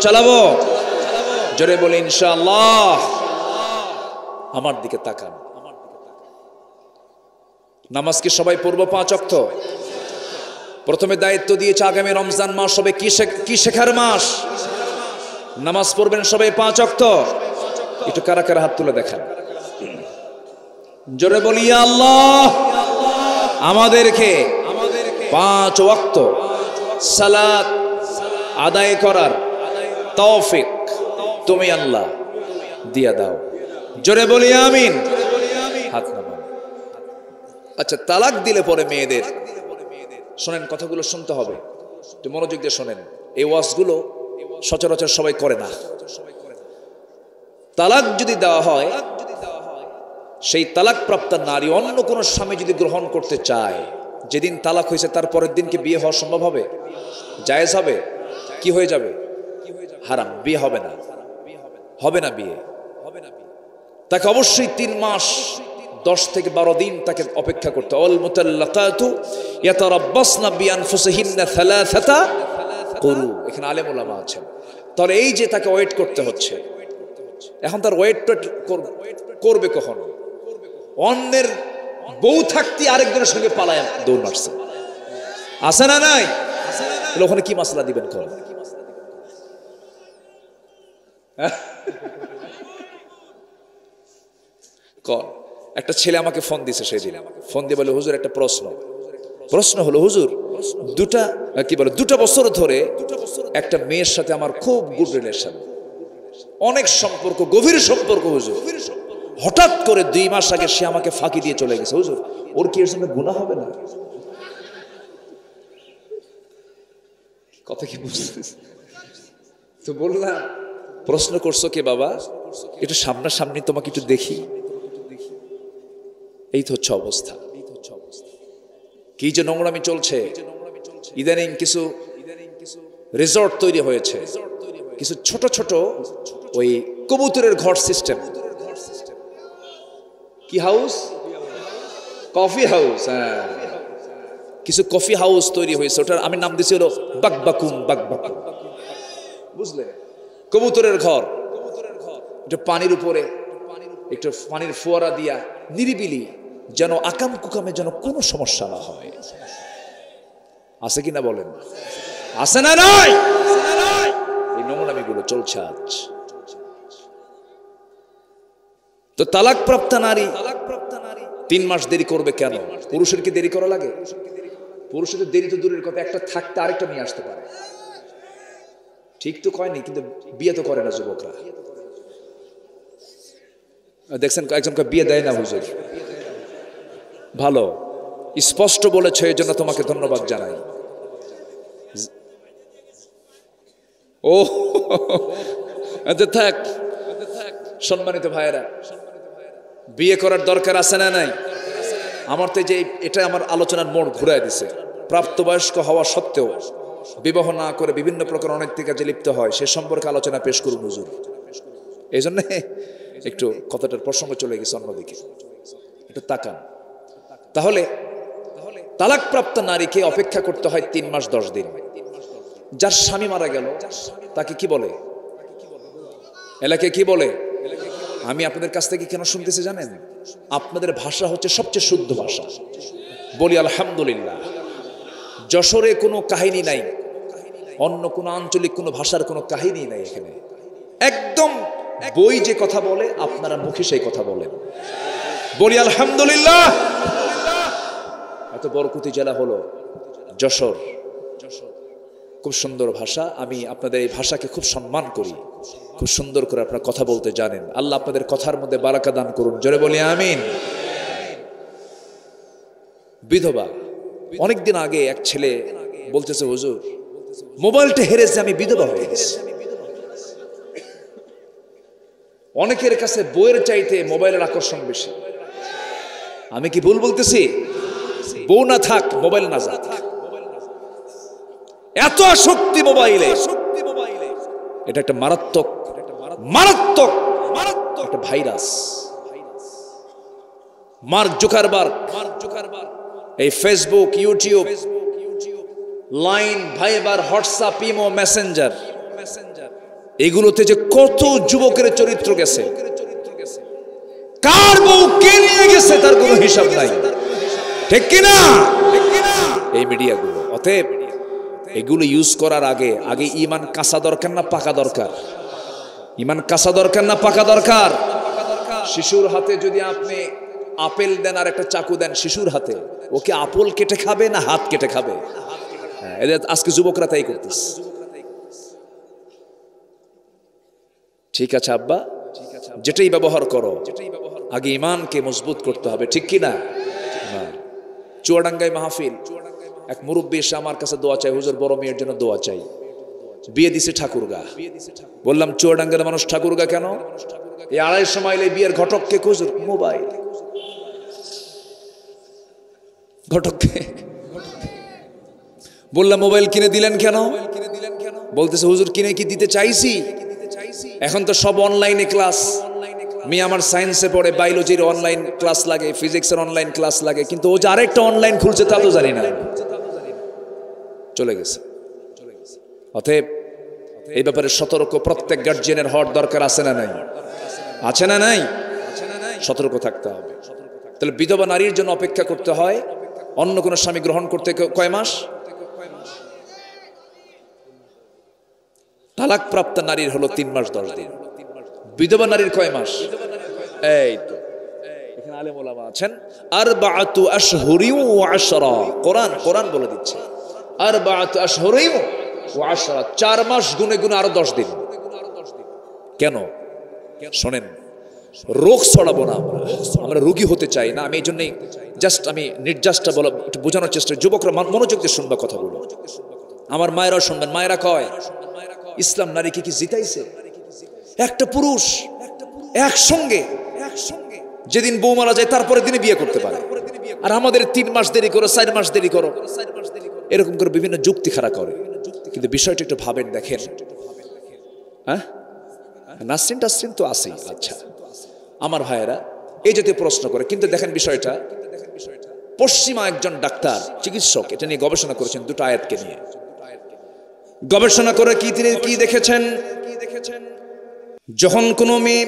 জোরে বলে ইনশাআল্লাহ। আমার দিকে তাকান। নামাজ কি সবাই পড়বো 5 ওয়াক্ত? প্রথমে দায়িত্ব দিয়েছে আগামী রমজান মাস হবে কি শেখার মাস। নামাজ পড়বেন সবাই 5 ওয়াক্ত। একটু কারা কারা হাত তুলে দেখান। জোরে বলি ইয়া আল্লাহ, আমাদেরকে 5 ওয়াক্ত সালাত আদায় করার তৌফিক তুমি আল্লাহ দিয়া দাও। জোরে বলি আমিন। হাত নামান। আচ্ছা, তালাক দিলে পরে মেয়েদের, শোনেন কথাগুলো শুনতে হবে, একটু মনোযোগ দিয়ে শোনেন। এই ওয়াজগুলো সচরাচর সবাই করে না। তালাক যদি দেওয়া হয়, সেই তালাক প্রাপ্ত নারী অন্য কোনো স্বামী যদি গ্রহণ করতে চায়, যেদিন তালাক হয়েছে তার পরের দিন কি বিয়ে হওয়া সম্ভব হবে? জায়েজ হবে? কি হয়ে যাবে? হারাম। বিয়ে হবে না, হবে না বিয়ে। তাকে অবশ্যই 3 মাস 10 থেকে 12 দিন তাকে অপেক্ষা করতে। অল মুতাল্লাকাতু ইয়াতারাব্বাসনা বিআনফুসিহিন্না সালাসাতা কুরু। এখানে আলেম ওলামা আছেন। তাহলে এই যে তাকে ওয়েট করতে হচ্ছে, এখন তার ওয়েট করবে কখন? অন্যের বউ থাকতে আরেকজনের সঙ্গে পালায় দৌড় মারছে, আছে না নাই? তাহলে ওখানে কি মাসলা দিবেন? কর। একটা ছেলে আমাকে ফোন দিছে, সেদিন ফোন দিয়ে বলে হুজুর একটা প্রশ্ন হলো হুজুর, 2 বছর ধরে একটা মেয়ের সাথে আমার খুব গুড রিলেশন, অনেক সম্পর্ক, গভীর সম্পর্ক হুজুর। হঠাৎ করে 2 মাস আগে সে আমাকে ফাঁকি দিয়ে চলে গেছে হুজুর, ওর কি এর সঙ্গে গুনাহ হবে না? কথা কি বুঝতেছ? তো বললাম প্রশ্ন করছো কে বাবা, একটু সামনাসামনি তোমাকে একটু দেখি। এই তো হচ্ছে অবস্থা। কি যে নোংরামি চলছে। ইদানিং কিছু রিসর্ট তৈরি হয়েছে, কিছু ছোট ছোট ওই কবুতরের ঘর সিস্টেম। কি হাউস? Coffee house. হ্যাঁ, কিছু কফি হাউস তৈরি হয়েছে, ওটার আমি নাম দিয়েছি হলো বাকবাকুম। বাকবাকুম বুঝলে, কবুতরের ঘর। এটা পানির উপরে একটু পানির ফোয়ারা দিয়া নিরিবিলি, যেন আকাম কুকামে যেন কোনো সমস্যা না হয়। আছে কিনা বলেন? আছে না নাই? এই নোংরামিগুলো চলছে আজ। তো তালাকপ্রাপ্ত নারী 3 মাস দেরি করবে কেন? পুরুষের কি দেরি করা লাগে? পুরুষের দেরি তো দূরের কথা, একটা থাকতে আরেকটা নিয়ে আসতে পারে। ঠিক তো কয়নি, কিন্তু বিয়ে তো করে না যুবকরা। দেখছেন একজনকে বিয়ে দেয় না হুজুর। ভালো স্পষ্ট বলেছে, এই জন্য তোমাকে ধন্যবাদ জানাই। ও থাক, সম্মানিত ভাইয়েরা, বিয়ে করার দরকার আছে না নাই? আমার তো যে এটা আমার আলোচনার মোড় ঘুরাই দিছে। প্রাপ্তবয়স্ক হওয়া সত্ত্বেও বিবাহ না করে বিভিন্ন প্রকার অনৈতিক কাজে লিপ্ত হয়, সে সম্পর্কে আলোচনা পেশ করুন হুজুর। এই জন্য একটু কথাটার প্রসঙ্গ চলে গেছে অন্যদিকে, একটু তাকান। তাহলে তালাকপ্রাপ্ত নারীকে অপেক্ষা করতে হয় 3 মাস 10 দিন। যার স্বামী মারা গেল তাকে কি বলে? এলাকায় কি বলে? আমি আপনাদের কাছ থেকে কেন শুনতেছি জানেন? আপনাদের ভাষা হচ্ছে সবচেয়ে শুদ্ধ ভাষা। বলি আলহামদুলিল্লাহ। যশোরে কোনো কাহিনী নাই, অন্য কোনো আঞ্চলিক কোনো ভাষার কোনো কাহিনী নাই এখানে। একদম বই যে কথা বলে আপনারা মুখে সেই কথা বলেন। বলি আলহামদুলিল্লাহ। এত বরকতি জেলা হলো যশোর, খুব সুন্দর ভাষা। আমি আপনাদের এই ভাষাকে খুব সম্মান করি, খুব সুন্দর করে আপনারা কথা বলতে জানেন। আল্লাহ আপনাদের কথার মধ্যে বারাকা দান করুন, জোরে বলি আমিন। বিধবা, অনেকদিন আগে এক ছেলে বলতেছে, হুজুর মোবাইলটা হেরেছে, আমি বিধবা হয়ে গেছি। অনেকের কাছে বইয়ের চাইতে মোবাইলের আকর্ষণ বেশি। আমি কি ভুল বলতেছি? বউ না থাক, মোবাইল না যাক, এত আসক্তি মোবাইলে। এটা একটা মারাত্মক মারাত্মক মারাত্মক একটা ভাইরাস। মার্ক জুকারবার্গ এই Facebook, YouTube, Line, Viber, WhatsApp, imo, Messenger, এগুলোতে যে কত যুবকের চরিত্র গেছে, কার বউ কে নিয়ে গেছে তার কোনো হিসাব নাই, ঠিক কিনা? এই মিডিয়াগুলো। অতএব এগুলো ইউজ করার আগে আগে ইমান কাঁচা দরকার না পাকা দরকার? ইমান কাঁচা দরকার না পাকা দরকার? শিশুর হাতে যদি আপনি আপেল দেন আর একটা চাকু দেন শিশুর হাতে, ওকে আপেল কেটে খাবে না হাত কেটে খাবে? আজকে যুবকরা তাই করতেছে। ঠিক আছে আব্বা, যেটাই ব্যবহার করো আগে ইমানকে মজবুত করতে হবে, ঠিক কিনা? চুয়াডাঙ্গায় মাহফিল, এক মুরব্বী এসে আমার কাছে দোয়া চাই, হুজুর বড় মেয়ের জন্য দোয়া চাই। বিয়ে দিছে ঠাকুরগা। বললাম চুয়াডাঙ্গার মানুষ ঠাকুরগা কেন? এই 250 মাইলে বিয়ের ঘটককে হুজুর মোবাইল, ঘটককে বললাম মোবাইল কিনে দিলেন কেন? বলতেছে হুজুর কিনে কি দিতে চাইছি, এখন তো সব অনলাইনে ক্লাস। আমি আমার সায়েন্সে পড়ে, বায়োলজির অনলাইন ক্লাস লাগে, ফিজিক্সের অনলাইন ক্লাস লাগে, কিন্তু ও যে আরেকটা অনলাইন খুলছে তা তো জানি না। চলে গেছে। অতএব এই ব্যাপারে সতর্ক প্রত্যেক গার্জিয়ানের হওয়ার দরকার আছে না নাই? আছে না নাই? সতর্ক থাকতে হবে। তাহলে বিধবা নারীর জন্য অপেক্ষা করতে হয় অন্য কোন স্বামী গ্রহণ করতে কয় মাস? তালাকপ্রাপ্ত নারীর হলো 3 মাস 10 দিন। বিধবা নারীর কয় মাস? এই তো এখানে আলেম ওলামা আছেন, আরবাআতু আশহুরিন ওয়া আশরা। কোরআন বলে দিচ্ছে আরবাআতু আশহুরিন ওয়া আশরা, 4 মাস গুনে গুনে আরো 10 দিন। কেন? শোনেন, রোগ ছড়াবো না, আমরা রোগী হতে চাই না। আমি এই জন্যই আমি নির্যাসটা বলা একটু বোঝানোর চেষ্টা। যুবকরা মনোযোগ দিয়ে শুনবা কথাগুলো, আমার মায়েরাও শুনবেন। মায়েরা কয় ইসলাম নারীকে কি জিতাইছে? একটা পুরুষ একসঙ্গে যেদিন বউ মারা যায় তারপরে দিনে বিয়ে করতে পারে, আর আমাদের 3 মাস দেরি করো, 4 মাস দেরি করো, এরকম করে বিভিন্ন যুক্তি খাড়া করে। কিন্তু বিষয়টা একটু ভাবেন, দেখেন, হ্যাঁ নাসরিন টাসরিন তো আছেই। আচ্ছা আমার ভাইয়েরা এই জাতীয় প্রশ্ন করে, কিন্তু দেখেন বিষয়টা, পশ্চিমা একজন ডাক্তার চিকিৎসক এটা নিয়ে গবেষণা করেছেন, দুটো আয়াতকে নিয়ে গবেষণা করে তিনি কি দেখেছেন, যখন কোনো মেয়ে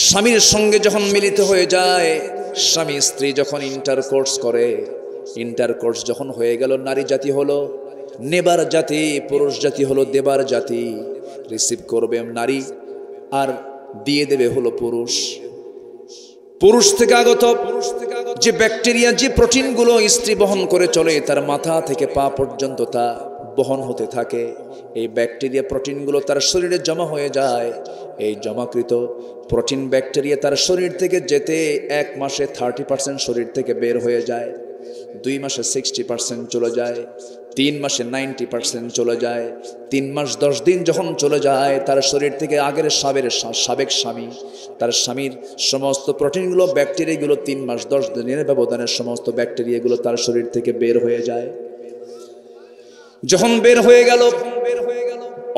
স্বামীর সঙ্গে যখন মিলিত হয়ে যায়, স্বামী স্ত্রী যখন ইন্টারকোর্স করে, ইন্টারকোর্স যখন হয়ে গেল, নারী জাতি হলো নেবার জাতি, পুরুষ জাতি হলো দেবার জাতি। রিসিভ করবে নারী আর দিয়ে দেবে হলো পুরুষ। পুরুষ থেকে আগত যে ব্যাকটেরিয়া, যে প্রোটিনগুলো স্ত্রী বহন করে চলে, তার মাথা থেকে পা পর্যন্ত তা বহন হতে থাকে। এই ব্যাকটেরিয়া প্রোটিনগুলো তার শরীরে জমা হয়ে যায়। এই জমাকৃত প্রোটিন ব্যাকটেরিয়া তার শরীর থেকে যেতে 1 মাসে 30% শরীর থেকে বের হয়ে যায়, 2 মাসে 60% চলে যায়, 3 মাসে 90% চলে যায়, 3 মাস 10 দিন যখন চলে যায়, তার শরীর থেকে আগের সাবেক স্বামী, তার স্বামীর সমস্ত প্রোটিনগুলো, ব্যাকটেরিয়াগুলো 3 মাস 10 দিনের ব্যবধানের সমস্ত ব্যাকটেরিয়াগুলো তার শরীর থেকে বের হয়ে যায়। যখন বের হয়ে গেল,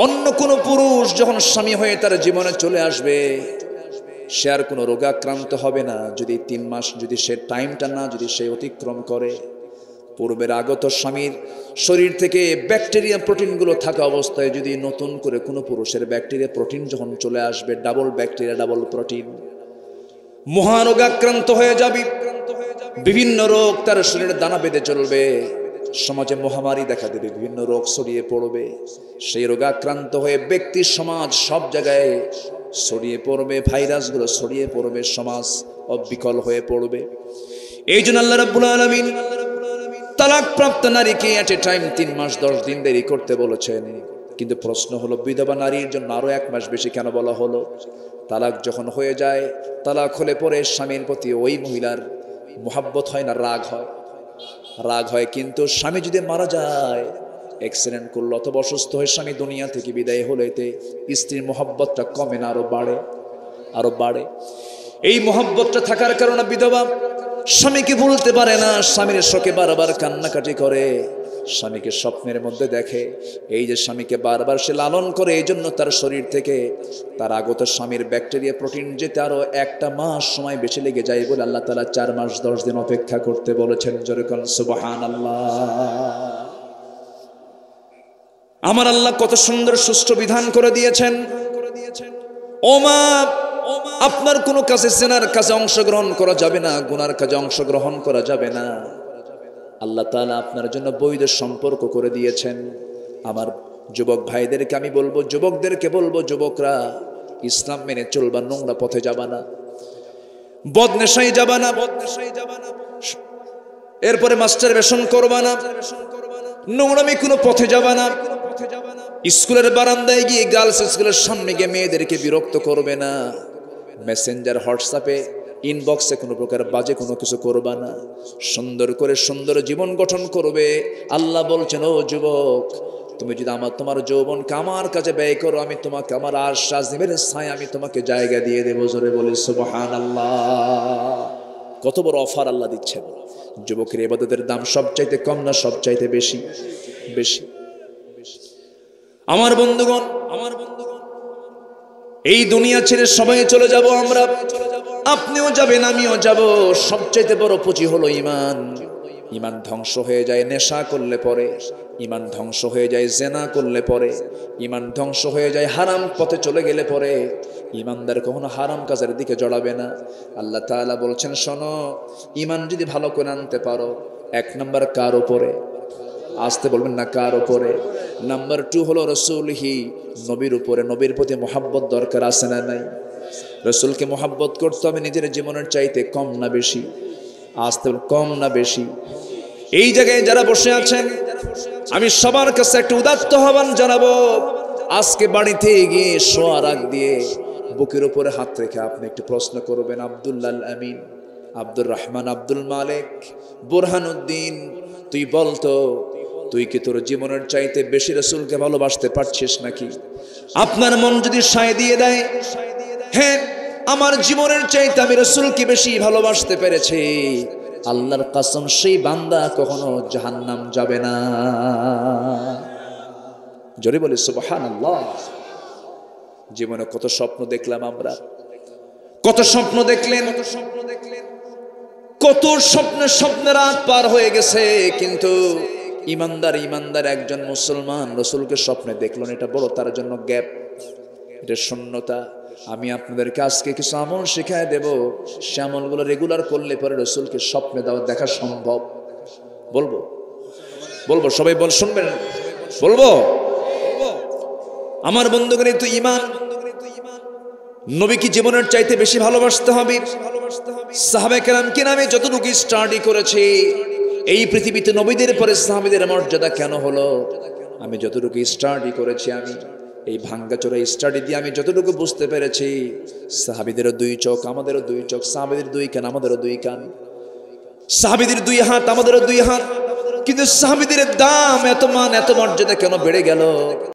অন্য কোনো পুরুষ যখন স্বামী হয়ে তার জীবনে চলে আসবে, সে আর কোনো রোগাক্রান্ত হবে না যদি 3 মাস যদি সে টাইমটা না যদি সে অতিক্রম করে। পূর্বের আগত স্বামীর শরীর থেকে ব্যাকটেরিয়া প্রোটিনগুলো থাকা অবস্থায় যদি নতুন করে কোনো পুরুষের ব্যাকটেরিয়া প্রোটিন যখন চলে আসবে, ডাবল ব্যাকটেরিয়া ডাবল প্রোটিন, মহারোগাক্রান্ত হয়ে যাবে, বিভিন্ন রোগ তার শরীরে দানা বেঁধে চলবে, সমাজে মহামারী দেখা দেবে, বিভিন্ন রোগ ছড়িয়ে পড়বে। সেই রোগাক্রান্ত হয়ে ব্যক্তি সমাজ সব জায়গায় ছড়িয়ে পড়বে, ভাইরাসগুলো ছড়িয়ে পড়বে, সমাজ অবিকল হয়ে পড়বে। এই জন্য আল্লাহ রাব্বুল আলামিন তালাকপ্রাপ্ত নারীকে এট এ টাইম 3 মাস 10 দিন দেরি করতে বলেছেন। কিন্তু প্রশ্ন হলো, বিধবা নারীর জন্য আরো 1 মাস বেশি কেন বলা হলো? তালাক যখন হয়ে যায়, তালাক হলে পরে স্বামীর প্রতি ওই মহিলার মোহাব্বত হয় না, রাগ হয়? রাগ হয়। কিন্তু স্বামী যদি মারা যায়, অ্যাক্সিডেন্ট করলো অথবা অসুস্থ হয়ে স্বামী দুনিয়া থেকে বিদায় হলে, এতে স্ত্রীর মোহাব্বতটা কমে না, আরো বাড়ে, আরো বাড়ে। এই মোহাব্বতটা থাকার কারণে বিধবা স্বামীকে ভুলতে পারে না, স্বামীর শোকে বারবার কান্নাকাটি করে, স্বামীকে স্বপ্নের মধ্যে দেখে। এই যে স্বামীকে বারবার সে লালন করে, এই জন্য তার শরীর থেকে তার আগত স্বামীর ব্যাকটেরিয়া প্রোটিন যেতে আরো 1 মাস সময় বেশি লেগে যায় বলে আল্লাহ তাআলা 4 মাস 10 দিন অপেক্ষা করতে বলেছেন। জোরে বলেন সুবহানাল্লাহ। আমার আল্লাহ কত সুন্দর সুষ্ঠু বিধান করে দিয়েছেন। ও মা, আপনার কোনো কাজে জেনার কাজে অংশগ্রহণ করা যাবে না, গুনার কাজে অংশগ্রহণ করা যাবে না। আল্লাহ তাআলা আপনার জন্য বৈধ সম্পর্ক করে দিয়েছেন। আমার যুবক ভাইদেরকে আমি বলবো, যুবকদেরকে বলবো, যুবকরা ইসলাম মেনে চলবা, নোংরা পথে যাবা না, বদনেশাই যাবা না, এরপরে মাস্টারবেশন করবা না, নোংরামি কোনো পথে যাবা না, স্কুলের বারান্দায় গিয়ে গার্লস স্কুলের সামনে গিয়ে মেয়েদেরকে বিরক্ত করবে না, মেসেঞ্জার হোয়াটসঅ্যাপে ইনবক্সে কোনো প্রকার বাজে কোনো কিছু করবা না, সুন্দর করে সুন্দর জীবন গঠন করবে। আল্লাহ বলছেন, ও যুবক, তুমি যদি তোমার যৌবনকে আমার কাছে ব্যয় করো, আমি তোমাকে আমার আশ্বাস দিবেন ছায় আমি তোমাকে জায়গা দিয়ে দেবো। জোরে বলি সুবহানাল্লাহ। কত বড় অফার আল্লাহ দিচ্ছেন। যুবকের ইবাদতের দাম সবচাইতে কম না সবচাইতে বেশি? বেশি। আমার বন্ধুগণ, এই দুনিয়া ছেড়ে সবাই চলে যাব আমরা, আপনিও যাবেন, আমিও যাব। সবচাইতে বড় পুঁজি হলো ঈমান। ঈমান ধ্বংস হয়ে যায় নেশা করলে পরে, ঈমান ধ্বংস হয়ে যায় জেনা করলে পরে, ঈমান ধ্বংস হয়ে যায় হারাম পথে চলে গেলে পরে। ঈমানদার কখনো হারাম কাজের দিকে জড়াবে না। আল্লাহ তাআলা বলছেন, শোনো, ঈমান যদি ভালো করে আনতে পারো, 1 নাম্বার কার উপরে? আসতে বলবেন না, কার উপরে? নাম্বার 2 হলো রাসূলহি, নবীর উপরে। নবীর প্রতি মোহাব্বত দরকার আছে না নাই? রাসূলকে মোহাব্বত করতে হবে নিজের জীবনের চাইতে কম না বেশি? আসতে কম না বেশি? এই জায়গায় যারা বসে আছেন, আমি সবার কাছে একটা উদাত্ত আহ্বান জানাবো, আজকে বাড়িতে গিয়ে শোয়ার আগ দিয়ে বুকের উপরে হাত রেখে আপনি একটু প্রশ্ন করবেন, আব্দুল্লাহ আমিন, আব্দুর রহমান, আব্দুল মালিক, বুরহানুদ্দিন, তুই বলতো, তুই কি তোর জীবনের চাইতে বেশি রাসূলকে ভালোবাসতে পারছিস নাকি? আপনার মন যদি সায় দিয়ে দেয়, হ্যাঁ আমার জীবনের চাইতে আমি রাসূলকে বেশি ভালোবাসতে পেরেছি, আল্লাহর কসম সেই বান্দা কখনো জাহান্নাম যাবে না। জোরে বলি সুবহানাল্লাহ। জীবনে কত স্বপ্ন দেখলাম আমরা, কত স্বপ্ন দেখলেন, কত স্বপ্নে রাত পার হয়ে গেছে, কিন্তু ইমানদার একজন মুসলমান রসুলকে স্বপ্নে দেখলেন, এটা বড় তার জন্য গ্যাপ, এটা শূন্যতা। আমি আপনাদেরকে আজকে কিছু আমল শিখায় দেব, সে আমলগুলো রেগুলার করলে পরে রসুলকে স্বপ্নে দেখা সম্ভব। বলবো সবাই শুনবেন, বলবো। আমার বন্ধুগণ, তো ইমান, নবীকে জীবনের চাইতে বেশি ভালোবাসতে হবে। সাহাবায়ে কেরামকে আমি যতটুকু স্টাডি করেছি, এই পৃথিবীতে নবীদের পরে সাহাবীদের মর্যাদা কেন হলো, আমি যতটুকু স্টাডি করেছি, আমি এই ভাঙ্গাচোরা স্টাডি দিয়ে আমি যতটুকু বুঝতে পেরেছি, সাহাবীদেরও দুই চোখ, আমাদেরও দুই চোখ, সাহাবীদের দুই কান, আমাদেরও দুই কান, সাহাবীদের দুই হাত, আমাদেরও দুই হাত, কিন্তু সাহাবীদের দাম, এত মান, এত মর্যাদা কেন বেড়ে গেল?